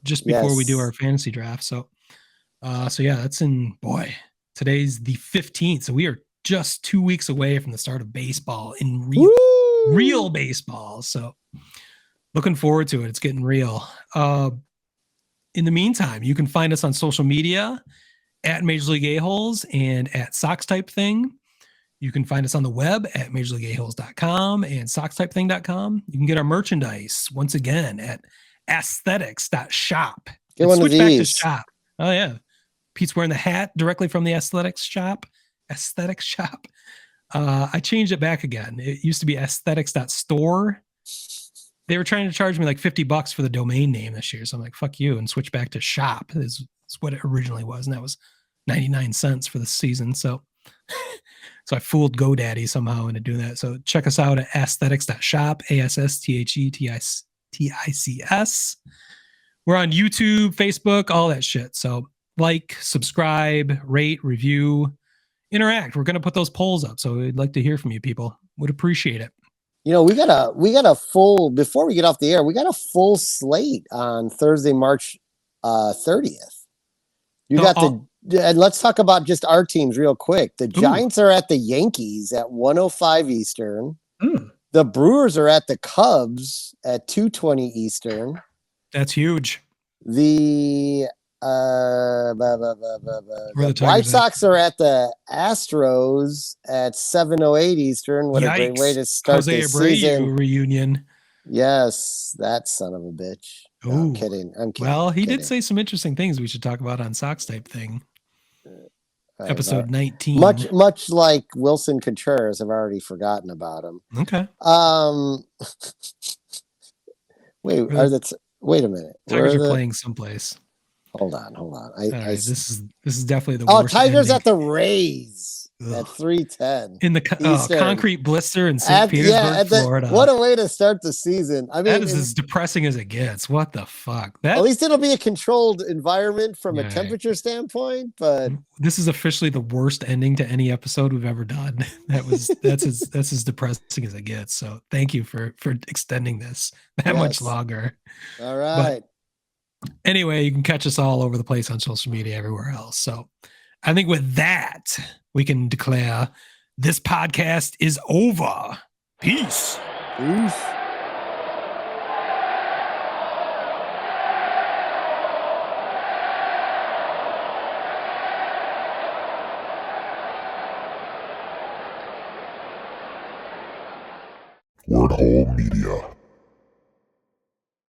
we do our fantasy draft. So yeah, that's today's the 15th. So we are just 2 weeks away from the start of baseball in real baseball. So looking forward to it. It's getting real. In the meantime, you can find us on social media at Major League A-Holes and at Sox Type Thing. You can find us on the web at majorleagueaholes.com and soxtypething.com. You can get our merchandise once again at aesthetics.shop. Get one of these. Back to shop. Oh, yeah. Pete's wearing the hat directly from the Aesthetics shop. Aesthetics shop. I changed it back again. It used to be aesthetics.store. They were trying to charge me like $50 for the domain name this year. So I'm like, fuck you, and switch back to shop is what it originally was. And that was 99 cents for the season. So I fooled GoDaddy somehow into doing that. So check us out at aesthetics.shop, ASSTHETICS. We're on YouTube, Facebook, all that shit. So like, subscribe, rate, review, interact. We're going to put those polls up. So we'd like to hear from you people. Would appreciate it. You know, we got a full, before we get off the air, we got a full slate on Thursday, March 30th. And let's talk about just our teams real quick. The Giants are at the Yankees at 1:05 Eastern. The Brewers are at the Cubs at 2:20 Eastern. That's huge. The White Sox are at the Astros at 7:08 Eastern. What a great way to start the season. Reunion. Yes, that son of a bitch. No, I'm kidding. Well, he did say some interesting things we should talk about on Sox Type Thing. Episode 19. Much like Wilson Contreras, I've already forgotten about him. Okay. Wait a minute. Tigers are playing someplace. Hold on. This is definitely the worst. Tigers ending. At the Rays at 3:10 in the concrete blister in St. Petersburg, Florida. What a way to start the season! I mean, that is as depressing as it gets. What the fuck? At least it'll be a controlled environment from a temperature standpoint. But this is officially the worst ending to any episode we've ever done. That's as depressing as it gets. So thank you for extending this that much longer. All right. But anyway, you can catch us all over the place on social media, everywhere else. So I think with that, we can declare this podcast is over. Peace. Word Hole Media.